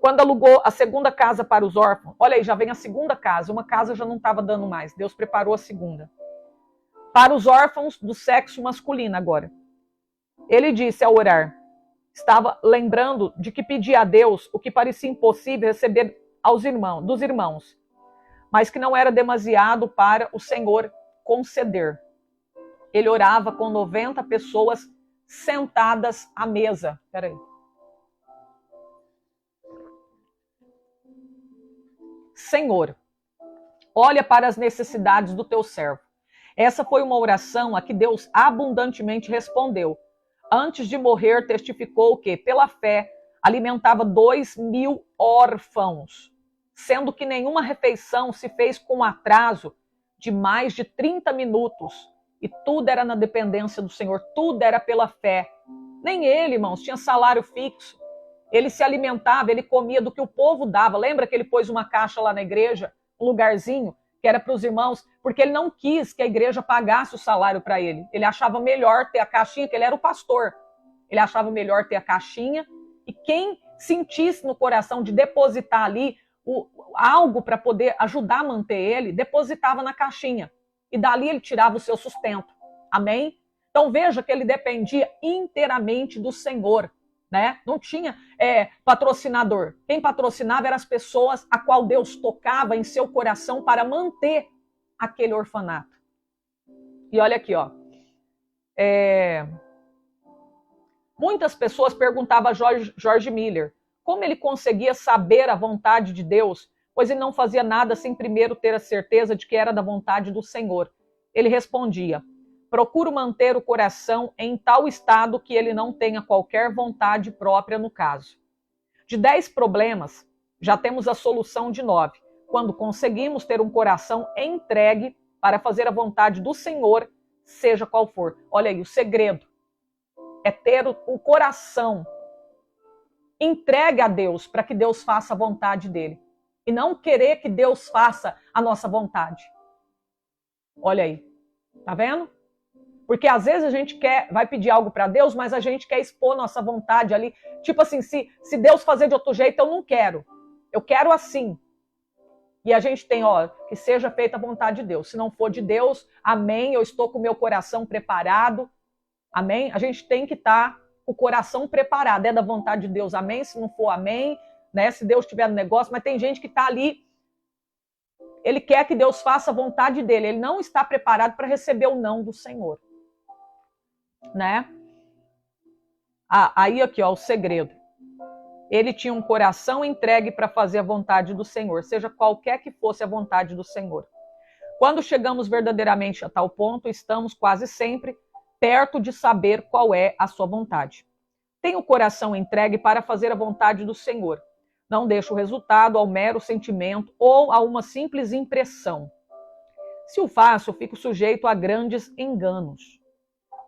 Quando alugou a segunda casa para os órfãos, olha aí, já vem a segunda casa, uma casa já não estava dando mais, Deus preparou a segunda. Para os órfãos do sexo masculino agora. Ele disse ao orar, estava lembrando de que pedia a Deus o que parecia impossível receber dos irmãos, mas que não era demasiado para o Senhor conceder. Ele orava com 90 pessoas sentadas à mesa. Espera aí. Senhor, olha para as necessidades do teu servo. Essa foi uma oração a que Deus abundantemente respondeu. Antes de morrer, testificou que, pela fé, alimentava 2.000 órfãos, sendo que nenhuma refeição se fez com atraso de mais de 30 minutos. E tudo era na dependência do Senhor, tudo era pela fé. Nem ele, irmãos, tinha salário fixo. Ele se alimentava, ele comia do que o povo dava. Lembra que ele pôs uma caixa lá na igreja, um lugarzinho, que era para os irmãos, porque ele não quis que a igreja pagasse o salário para ele. Ele achava melhor ter a caixinha, que ele era o pastor. Ele achava melhor ter a caixinha, e quem sentisse no coração de depositar ali algo para poder ajudar a manter ele, depositava na caixinha. E dali ele tirava o seu sustento. Amém? Então veja que ele dependia inteiramente do Senhor. Né? Não tinha patrocinador. Quem patrocinava eram as pessoas a qual Deus tocava em seu coração para manter aquele orfanato. E olha aqui, ó. Muitas pessoas perguntavam a George Miller como ele conseguia saber a vontade de Deus, pois ele não fazia nada sem primeiro ter a certeza de que era da vontade do Senhor. Ele respondia: procuro manter o coração em tal estado que ele não tenha qualquer vontade própria no caso. De 10 problemas, já temos a solução de 9, quando conseguimos ter um coração entregue para fazer a vontade do Senhor, seja qual for. Olha aí, o segredo é ter o coração entregue a Deus para que Deus faça a vontade dele. E não querer que Deus faça a nossa vontade. Olha aí, tá vendo? Porque às vezes a gente vai pedir algo para Deus, mas a gente quer expor nossa vontade ali. Tipo assim, se Deus fazer de outro jeito, eu não quero. Eu quero assim. E a gente tem, que seja feita a vontade de Deus. Se não for de Deus, amém, eu estou com o meu coração preparado. Amém? A gente tem que estar com o coração preparado. É da vontade de Deus, amém? Se não for, amém. Né? Se Deus estiver no negócio, mas tem gente que está ali, ele quer que Deus faça a vontade dele. Ele não está preparado para receber o não do Senhor. Né? Aí aqui, ó, o segredo. Ele tinha um coração entregue para fazer a vontade do Senhor, seja qualquer que fosse a vontade do Senhor. Quando chegamos verdadeiramente a tal ponto, estamos quase sempre perto de saber qual é a sua vontade. Tenha o coração entregue para fazer a vontade do Senhor. Não deixe o resultado ao mero sentimento ou a uma simples impressão. Se o faço, fico sujeito a grandes enganos.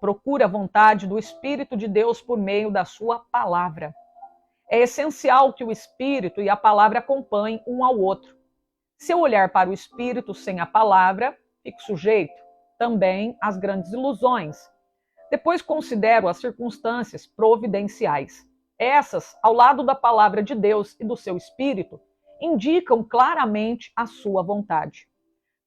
Procure a vontade do Espírito de Deus por meio da sua palavra. É essencial que o Espírito e a palavra acompanhem um ao outro. Se eu olhar para o Espírito sem a palavra, fico sujeito também às grandes ilusões. Depois considero as circunstâncias providenciais. Essas, ao lado da palavra de Deus e do seu Espírito, indicam claramente a sua vontade.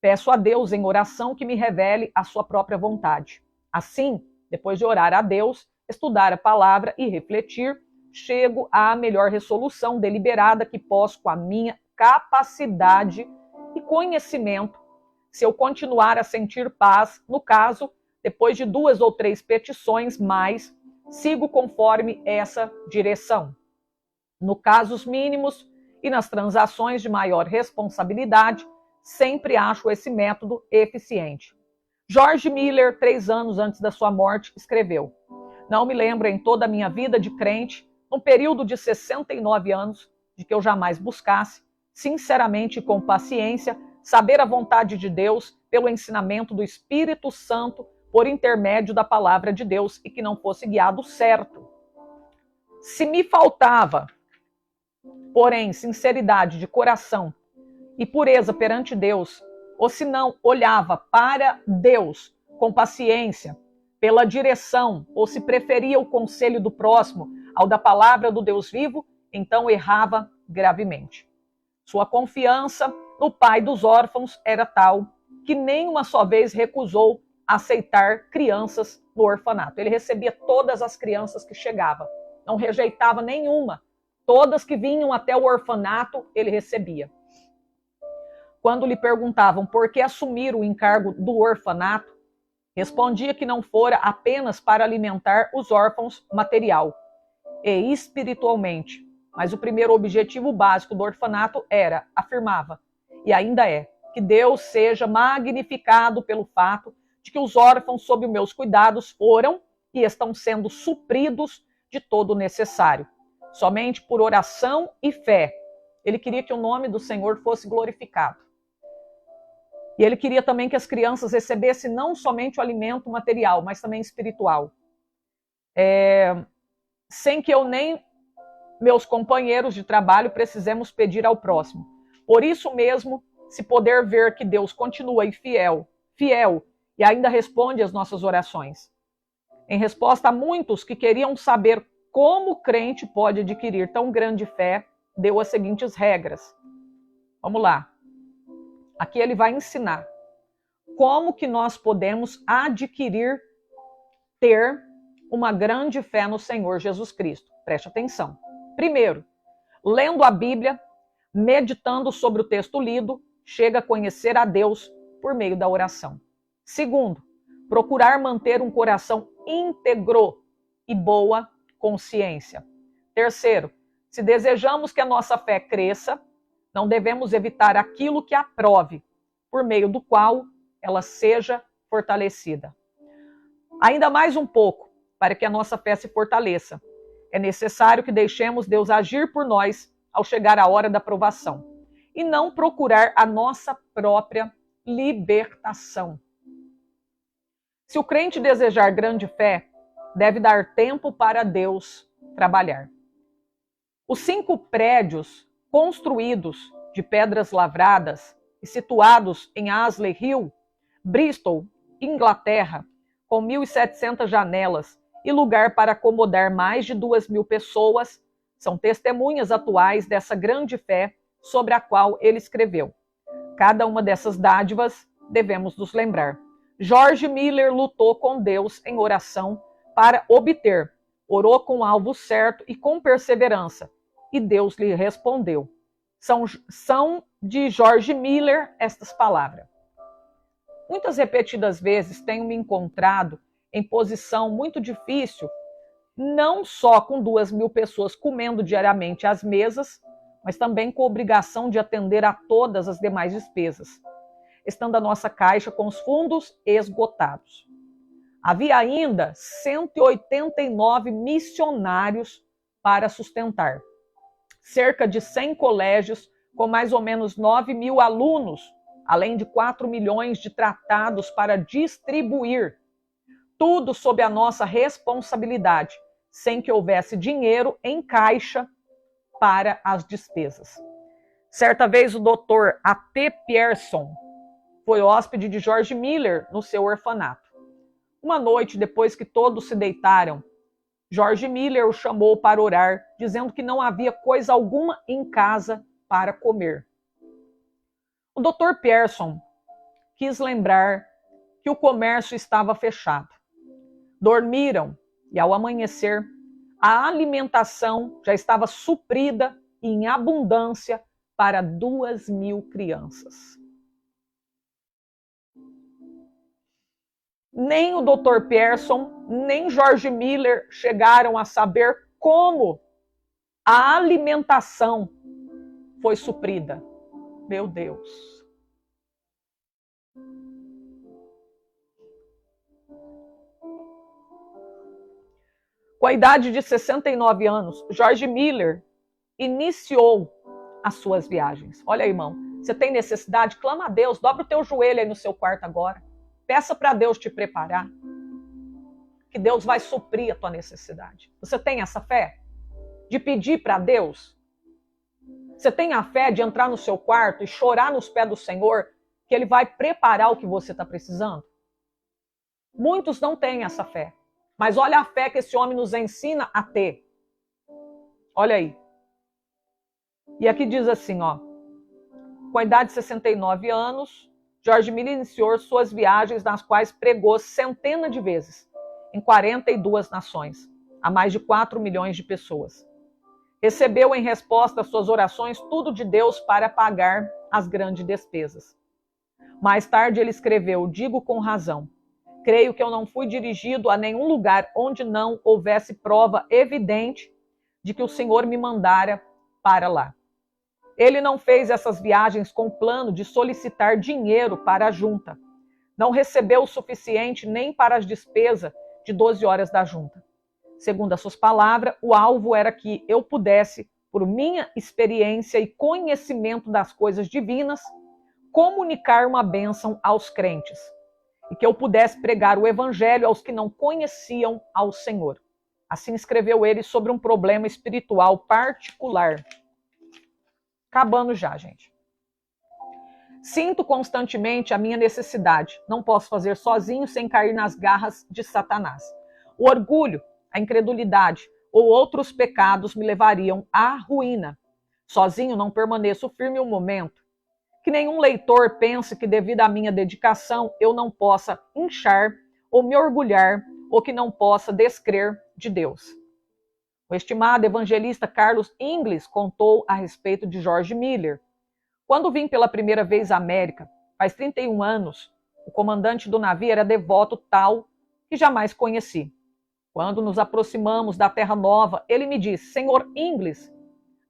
Peço a Deus em oração que me revele a sua própria vontade. Assim, depois de orar a Deus, estudar a palavra e refletir, chego à melhor resolução deliberada que posso com a minha capacidade e conhecimento, se eu continuar a sentir paz, no caso, depois de 2 ou 3 petições mais, sigo conforme essa direção. No casos mínimos, e nas transações de maior responsabilidade, sempre acho esse método eficiente. George Miller, 3 anos antes da sua morte, escreveu: não me lembro em toda a minha vida de crente, num período de 69 anos, de que eu jamais buscasse, sinceramente e com paciência, saber a vontade de Deus pelo ensinamento do Espírito Santo por intermédio da palavra de Deus e que não fosse guiado certo. Se me faltava, porém, sinceridade de coração e pureza perante Deus, ou se não olhava para Deus com paciência, pela direção, ou se preferia o conselho do próximo ao da palavra do Deus vivo, então errava gravemente. Sua confiança no pai dos órfãos era tal que nem uma só vez recusou aceitar crianças no orfanato. Ele recebia todas as crianças que chegavam, não rejeitava nenhuma. Todas que vinham até o orfanato, ele recebia. Quando lhe perguntavam por que assumir o encargo do orfanato, respondia que não fora apenas para alimentar os órfãos material e espiritualmente, mas o primeiro objetivo básico do orfanato era, afirmava, e ainda é, que Deus seja magnificado pelo fato de que os órfãos sob meus cuidados foram e estão sendo supridos de todo o necessário. Somente por oração e fé. Ele queria que o nome do Senhor fosse glorificado. E ele queria também que as crianças recebessem não somente o alimento material, mas também espiritual. Sem que eu nem meus companheiros de trabalho precisemos pedir ao próximo. Por isso mesmo, se poder ver que Deus continua fiel e ainda responde às nossas orações. Em resposta a muitos que queriam saber como o crente pode adquirir tão grande fé, deu as seguintes regras. Vamos lá. Aqui ele vai ensinar como que nós podemos ter uma grande fé no Senhor Jesus Cristo. Preste atenção. Primeiro, lendo a Bíblia, meditando sobre o texto lido, chega a conhecer a Deus por meio da oração. Segundo, procurar manter um coração íntegro e boa consciência. Terceiro, se desejamos que a nossa fé cresça, não devemos evitar aquilo que a prove, por meio do qual ela seja fortalecida. Ainda mais um pouco, para que a nossa fé se fortaleça. É necessário que deixemos Deus agir por nós ao chegar a hora da provação, e não procurar a nossa própria libertação. Se o crente desejar grande fé, deve dar tempo para Deus trabalhar. Os 5 prédios construídos de pedras lavradas e situados em Ashley Hill, Bristol, Inglaterra, com 1.700 janelas e lugar para acomodar mais de 2.000 pessoas, são testemunhas atuais dessa grande fé sobre a qual ele escreveu. Cada uma dessas dádivas devemos nos lembrar. George Miller lutou com Deus em oração para obter, orou com o alvo certo e com perseverança, e Deus lhe respondeu. São de George Miller estas palavras. Muitas repetidas vezes tenho me encontrado em posição muito difícil, não só com 2.000 pessoas comendo diariamente às mesas, mas também com a obrigação de atender a todas as demais despesas, estando a nossa caixa com os fundos esgotados. Havia ainda 189 missionários para sustentar, cerca de 100 colégios com mais ou menos 9.000 alunos, além de 4 milhões de tratados para distribuir, tudo sob a nossa responsabilidade, sem que houvesse dinheiro em caixa para as despesas. Certa vez o Dr. A.T. Pierson foi hóspede de George Miller no seu orfanato. Uma noite, depois que todos se deitaram, George Miller o chamou para orar, dizendo que não havia coisa alguma em casa para comer. O Dr. Pierson quis lembrar que o comércio estava fechado. Dormiram e, ao amanhecer, a alimentação já estava suprida e em abundância para 2.000 crianças. Nem o Dr. Pierson, nem George Miller chegaram a saber como a alimentação foi suprida. Meu Deus. Com a idade de 69 anos, George Miller iniciou as suas viagens. Olha aí, irmão, você tem necessidade? Clama a Deus, dobra o teu joelho aí no seu quarto agora. Peça para Deus te preparar, que Deus vai suprir a tua necessidade. Você tem essa fé? De pedir para Deus? Você tem a fé de entrar no seu quarto e chorar nos pés do Senhor, que Ele vai preparar o que você está precisando? Muitos não têm essa fé. Mas olha a fé que esse homem nos ensina a ter. Olha aí. E aqui diz assim, ó. Com a idade de 69 anos, George Miller iniciou suas viagens, nas quais pregou centenas de vezes, em 42 nações, a mais de 4 milhões de pessoas. Recebeu em resposta às suas orações tudo de Deus para pagar as grandes despesas. Mais tarde ele escreveu, digo com razão, creio que eu não fui dirigido a nenhum lugar onde não houvesse prova evidente de que o Senhor me mandara para lá. Ele não fez essas viagens com o plano de solicitar dinheiro para a junta. Não recebeu o suficiente nem para as despesas de 12 horas da junta. Segundo as suas palavras, o alvo era que eu pudesse, por minha experiência e conhecimento das coisas divinas, comunicar uma bênção aos crentes. E que eu pudesse pregar o evangelho aos que não conheciam ao Senhor. Assim escreveu ele sobre um problema espiritual particular. Acabando já, gente. Sinto constantemente a minha necessidade. Não posso fazer sozinho sem cair nas garras de Satanás. O orgulho, a incredulidade ou outros pecados me levariam à ruína. Sozinho não permaneço firme um momento. Que nenhum leitor pense que devido à minha dedicação eu não possa inchar ou me orgulhar ou que não possa descrer de Deus. O estimado evangelista Carlos Ingles contou a respeito de George Miller. Quando vim pela primeira vez à América, faz 31 anos, o comandante do navio era devoto tal que jamais conheci. Quando nos aproximamos da Terra Nova, ele me disse, Senhor Ingles,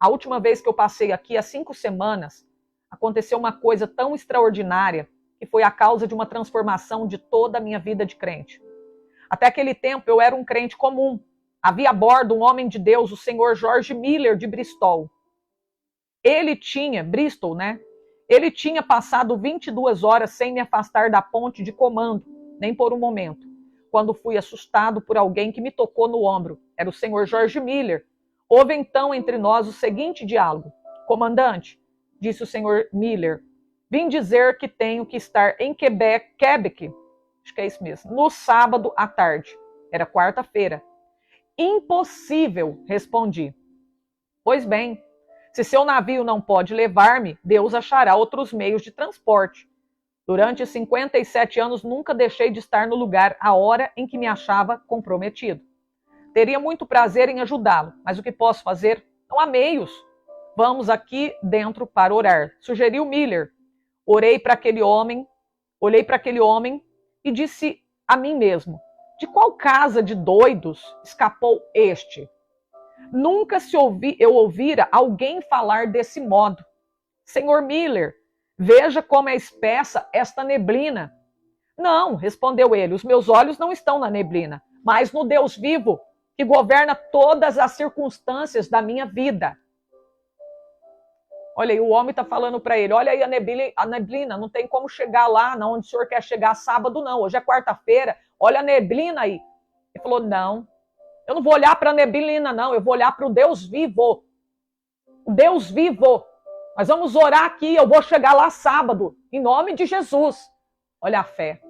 a última vez que eu passei aqui há 5 semanas, aconteceu uma coisa tão extraordinária que foi a causa de uma transformação de toda a minha vida de crente. Até aquele tempo eu era um crente comum. Havia a bordo um homem de Deus, o senhor George Miller de Bristol. Ele tinha passado 22 horas sem me afastar da ponte de comando, nem por um momento. Quando fui assustado por alguém que me tocou no ombro, era o senhor George Miller. Houve então entre nós o seguinte diálogo. Comandante, disse o senhor Miller, vim dizer que tenho que estar em Quebec, acho que é isso mesmo, no sábado à tarde. Era quarta-feira. Impossível, respondi. Pois bem, se seu navio não pode levar-me, Deus achará outros meios de transporte. Durante 57 anos nunca deixei de estar no lugar a hora em que me achava comprometido. Teria muito prazer em ajudá-lo, mas o que posso fazer? Não há meios. Vamos aqui dentro para orar, sugeriu Miller. Olhei para aquele homem e disse a mim mesmo, de qual casa de doidos escapou este? Nunca eu ouvira alguém falar desse modo. Senhor Miller, veja como é espessa esta neblina. Não, respondeu ele, os meus olhos não estão na neblina, mas no Deus vivo, que governa todas as circunstâncias da minha vida. Olha aí, o homem está falando para ele, olha aí a neblina, não tem como chegar lá onde o senhor quer chegar sábado não, hoje é quarta-feira, olha a neblina aí. Ele falou, não, eu não vou olhar para a neblina não, eu vou olhar para o Deus vivo. O Deus vivo. Nós vamos orar aqui, eu vou chegar lá sábado, em nome de Jesus. Olha a fé.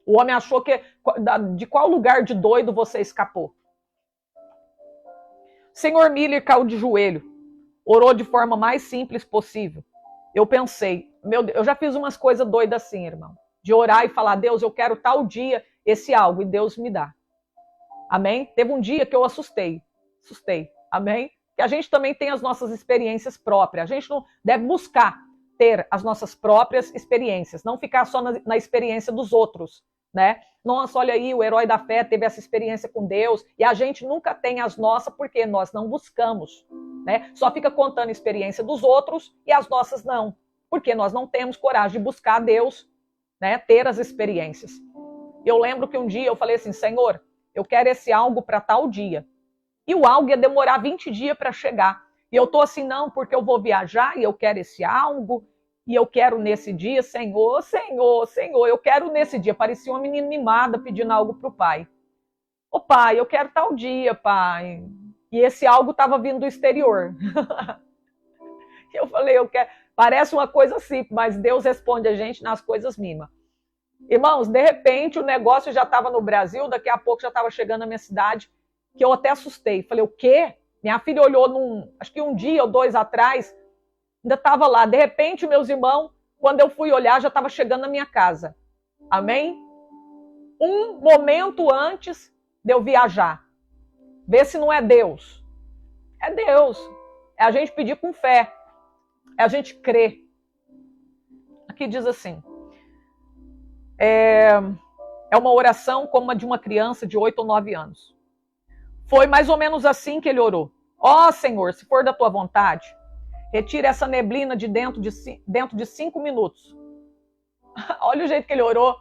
O homem achou que, de qual lugar de doido você escapou? Senhor Miller caiu de joelho. Orou de forma mais simples possível. Eu pensei, meu Deus, eu já fiz umas coisas doidas assim, irmão. De orar e falar, Deus, eu quero tal dia esse algo, e Deus me dá. Amém? Teve um dia que eu assustei. Amém? Que a gente também tem as nossas experiências próprias. A gente não deve buscar ter as nossas próprias experiências, não ficar só na experiência dos outros. né? Nossa, olha aí, o herói da fé teve essa experiência com Deus, e a gente nunca tem as nossas porque nós não buscamos, né? Só fica contando a experiência dos outros e as nossas não, porque nós não temos coragem de buscar Deus, né? Ter as experiências. Eu lembro que um dia eu falei assim, Senhor, eu quero esse algo para tal dia. E o algo ia demorar 20 dias para chegar. E eu tô assim, não, porque eu vou viajar e eu quero esse algo, e eu quero nesse dia, Senhor, Senhor, Senhor, eu quero nesse dia. Parecia uma menina mimada pedindo algo pro pai. Ô pai, eu quero tal dia, pai. E esse algo estava vindo do exterior. Eu falei, eu quero. Parece uma coisa simples, mas Deus responde a gente nas coisas mínimas. Irmãos, de repente o negócio já estava no Brasil, daqui a pouco já estava chegando na minha cidade, que eu até assustei. Falei, o quê? Minha filha olhou acho que um dia ou dois atrás, ainda estava lá. De repente, meus irmãos, quando eu fui olhar, já estava chegando na minha casa. Amém? Um momento antes de eu viajar. Vê se não é Deus. É Deus. É a gente pedir com fé. É a gente crer. Aqui diz assim. É uma oração como a de uma criança de 8 ou 9 anos. Foi mais ou menos assim que ele orou. Ó Senhor, se for da tua vontade, retira essa neblina de dentro de 5 minutos. Olha o jeito que ele orou.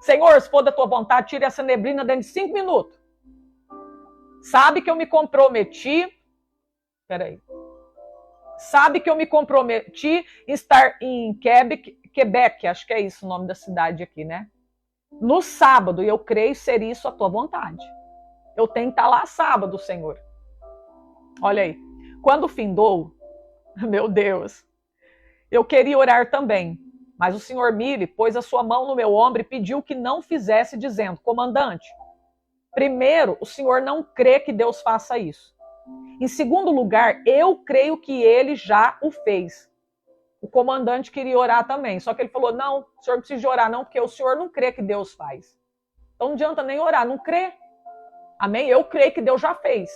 Senhor, se for da tua vontade, tire essa neblina dentro de 5 minutos. Sabe que eu me comprometi. Peraí. Sabe que eu me comprometi em estar em Quebec, acho que é isso o nome da cidade aqui, né? No sábado, e eu creio ser isso a tua vontade. Eu tenho que estar lá sábado, Senhor. Olha aí. Quando findou, meu Deus, eu queria orar também, mas o senhor Mille pôs a sua mão no meu ombro e pediu que não fizesse, dizendo, comandante, primeiro, o senhor não crê que Deus faça isso. Em segundo lugar, eu creio que ele já o fez. O comandante queria orar também, só que ele falou, não, o senhor não precisa orar não, porque o senhor não crê que Deus faz. Então não adianta nem orar, não crê. Amém? Eu creio que Deus já fez.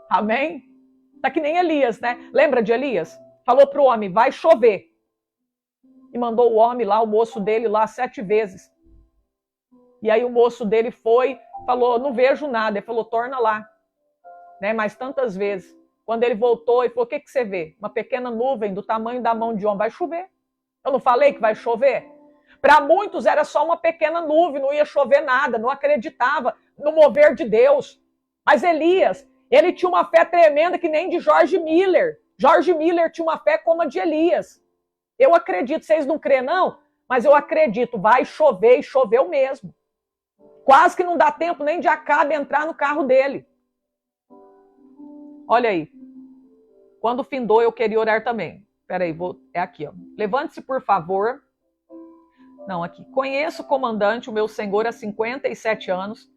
Amém? Tá que nem Elias, né? Lembra de Elias? Falou pro homem, vai chover. E mandou o homem lá, o moço dele lá 7 vezes. E aí o moço dele foi, falou, não vejo nada. Ele falou, torna lá. Né? Mas tantas vezes. Quando ele voltou, ele falou, o que você vê? Uma pequena nuvem do tamanho da mão de homem. Vai chover. Eu não falei que vai chover? Para muitos era só uma pequena nuvem, não ia chover nada, não acreditava no mover de Deus. Mas Elias, ele tinha uma fé tremenda que nem de George Miller. George Miller tinha uma fé como a de Elias. Eu acredito, vocês não crêem não? Mas eu acredito, vai chover e choveu mesmo. Quase que não dá tempo nem de Acabe entrar no carro dele. Olha aí. Quando findou, eu queria orar também. Peraí, é aqui, ó. Levante-se, por favor. Não, aqui. Conheço o comandante, o meu senhor, há 57 anos,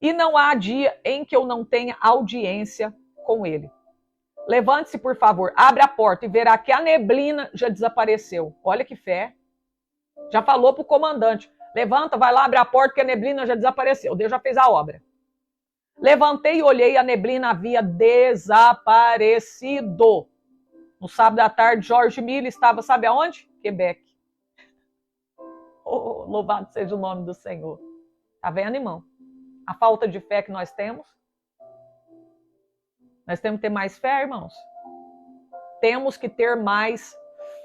e não há dia em que eu não tenha audiência com ele. Levante-se, por favor, abre a porta e verá que a neblina já desapareceu. Olha que fé. Já falou para o comandante. Levanta, vai lá, abre a porta que a neblina já desapareceu. Deus já fez a obra. Levantei e olhei, a neblina havia desaparecido. No sábado à tarde, George Mille estava, sabe aonde? Quebec. Oh, louvado seja o nome do Senhor. Tá vendo, irmão? A falta de fé que nós temos. Nós temos que ter mais fé, irmãos. Temos que ter mais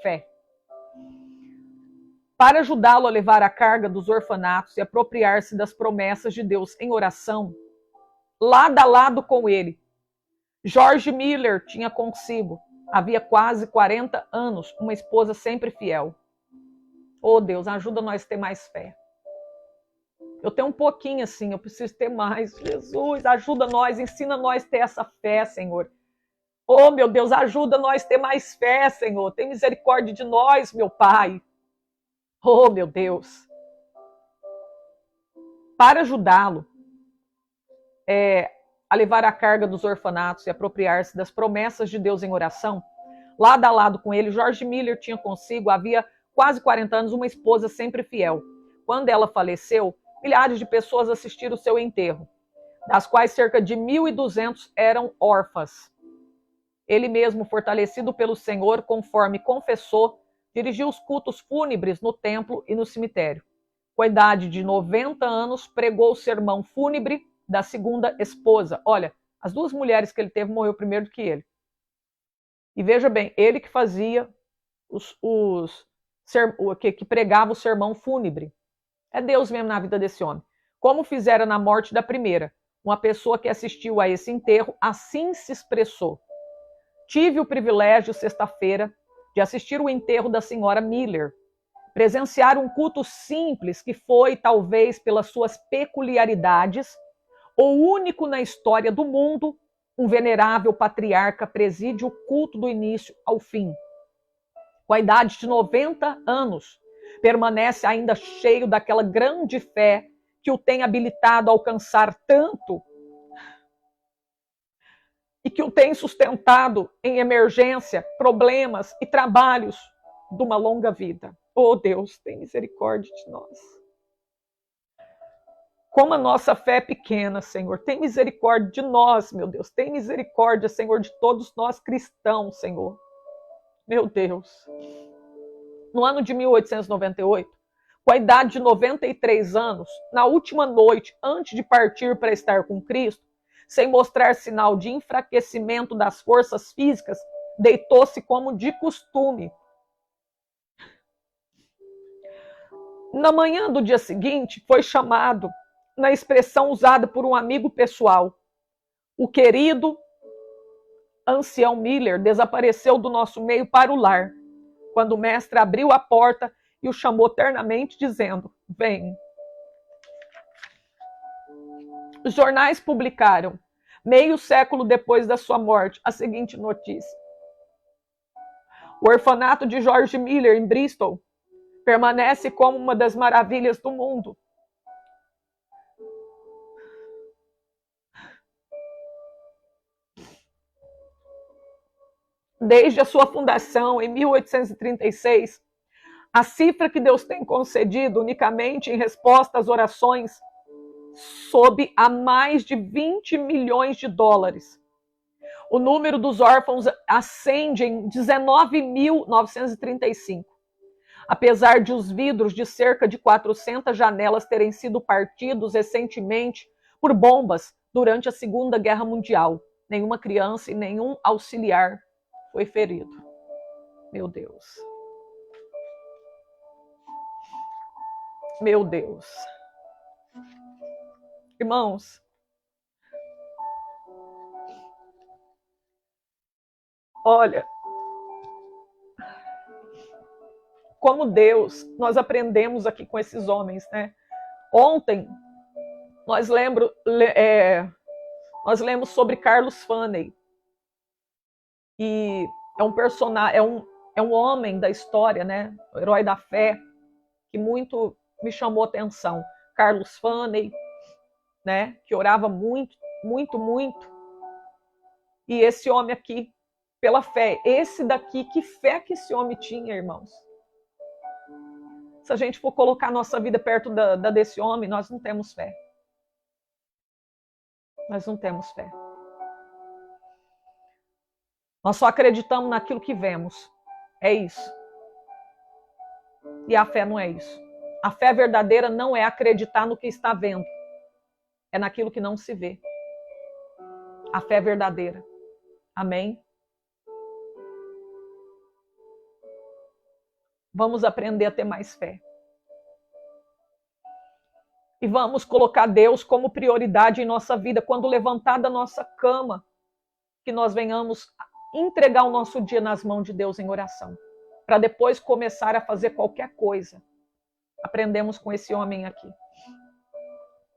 fé. Para ajudá-lo a levar a carga dos orfanatos e apropriar-se das promessas de Deus em oração, lado a lado com ele, George Miller tinha consigo, havia quase 40 anos, uma esposa sempre fiel. Oh Deus, ajuda nós a ter mais fé. Eu tenho um pouquinho assim, eu preciso ter mais. Jesus, ajuda nós, ensina nós a ter essa fé, Senhor. Oh, meu Deus, ajuda nós a ter mais fé, Senhor. Tem misericórdia de nós, meu Pai. Oh, meu Deus. Para ajudá-lo a levar a carga dos orfanatos e apropriar-se das promessas de Deus em oração, lado a lado com ele, George Miller tinha consigo, havia quase 40 anos, uma esposa sempre fiel. Quando ela faleceu, milhares de pessoas assistiram o seu enterro, das quais cerca de 1.200 eram órfãs. Ele mesmo, fortalecido pelo Senhor, conforme confessou, dirigiu os cultos fúnebres no templo e no cemitério. com a idade de 90 anos, pregou o sermão fúnebre da segunda esposa. Olha, as duas mulheres que ele teve morreu primeiro do que ele. E veja bem, ele que fazia que pregava o sermão fúnebre. É Deus mesmo na vida desse homem. Como fizera na morte da primeira. Uma pessoa que assistiu a esse enterro assim se expressou. Tive o privilégio, sexta-feira, de assistir o enterro da senhora Miller. Presenciar um culto simples que foi, talvez, pelas suas peculiaridades, o único na história do mundo, um venerável patriarca preside o culto do início ao fim. Com a idade de 90 anos, permanece ainda cheio daquela grande fé que o tem habilitado a alcançar tanto e que o tem sustentado em emergência, problemas e trabalhos de uma longa vida. Oh Deus, tem misericórdia de nós. Como a nossa fé é pequena, Senhor, tem misericórdia de nós, meu Deus. Tem misericórdia, Senhor, de todos nós cristãos, Senhor. Meu Deus. No ano de 1898, com a idade de 93 anos, na última noite, antes de partir para estar com Cristo, sem mostrar sinal de enfraquecimento das forças físicas, deitou-se como de costume. Na manhã do dia seguinte, foi chamado, na expressão usada por um amigo pessoal, o querido ancião Miller desapareceu do nosso meio para o lar, quando o mestre abriu a porta e o chamou ternamente, dizendo: vem. Os jornais publicaram, meio século depois da sua morte, a seguinte notícia: o orfanato de George Miller, em Bristol, permanece como uma das maravilhas do mundo. Desde a sua fundação, em 1836, a cifra que Deus tem concedido unicamente em resposta às orações sobe a mais de 20 milhões de dólares. O número dos órfãos ascende em 19.935. Apesar de os vidros de cerca de 400 janelas terem sido partidos recentemente por bombas durante a Segunda Guerra Mundial, nenhuma criança e nenhum auxiliar foi ferido. Meu Deus. Meu Deus. Irmãos, olha, como Deus, nós aprendemos aqui com esses homens, né? Ontem, nós lemos sobre Carlos Fanny. E é um personagem, é um homem da história, né? O herói da fé, que muito me chamou a atenção. Carlos Fanny, né? Que orava muito, muito, muito. E esse homem aqui, pela fé, esse daqui, que fé que esse homem tinha, irmãos? Se a gente for colocar a nossa vida perto da desse homem, nós não temos fé. Nós não temos fé. Nós só acreditamos naquilo que vemos. É isso. E a fé não é isso. A fé verdadeira não é acreditar no que está vendo. É naquilo que não se vê. A fé verdadeira. Amém? Vamos aprender a ter mais fé. E vamos colocar Deus como prioridade em nossa vida. Quando levantar da nossa cama, que nós venhamos entregar o nosso dia nas mãos de Deus em oração. Para depois começar a fazer qualquer coisa. Aprendemos com esse homem aqui.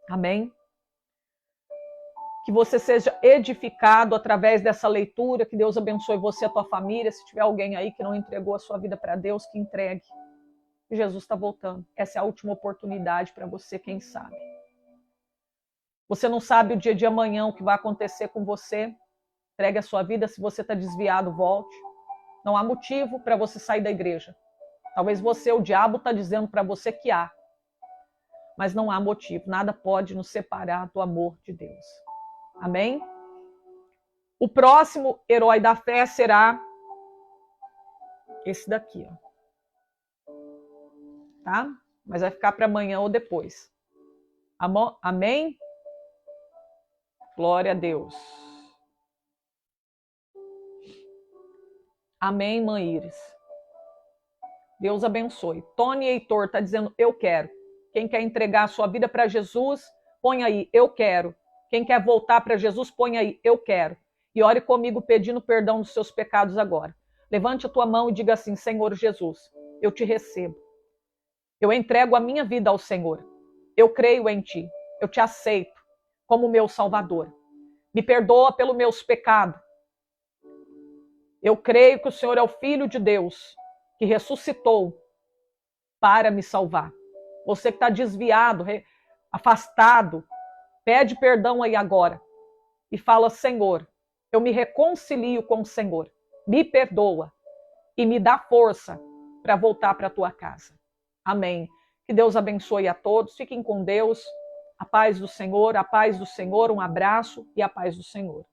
Amém? Que você seja edificado através dessa leitura, que Deus abençoe você e a tua família. Se tiver alguém aí que não entregou a sua vida para Deus, que entregue. Jesus está voltando. Essa é a última oportunidade para você, quem sabe. Você não sabe o dia de amanhã, o que vai acontecer com você. Entregue a sua vida. Se você está desviado, volte. Não há motivo para você sair da igreja. Talvez você, o diabo, está dizendo para você que há. Mas não há motivo. Nada pode nos separar do amor de Deus. Amém? O próximo herói da fé será esse daqui, ó. Tá? mas vai ficar para amanhã ou depois. Amém? Glória a Deus. Amém, mãe Iris. Deus abençoe. Tony Heitor está dizendo, eu quero. Quem quer entregar a sua vida para Jesus, põe aí, eu quero. Quem quer voltar para Jesus, põe aí, eu quero. E ore comigo pedindo perdão dos seus pecados agora. Levante a tua mão e diga assim, Senhor Jesus, eu te recebo. Eu entrego a minha vida ao Senhor. Eu creio em ti. Eu te aceito como meu Salvador. Me perdoa pelos meus pecados. Eu creio que o Senhor é o Filho de Deus, que ressuscitou para me salvar. Você que está desviado, afastado, pede perdão aí agora. E fala, Senhor, eu me reconcilio com o Senhor. Me perdoa e me dá força para voltar para a tua casa. Amém. Que Deus abençoe a todos. Fiquem com Deus. A paz do Senhor, um abraço e a paz do Senhor.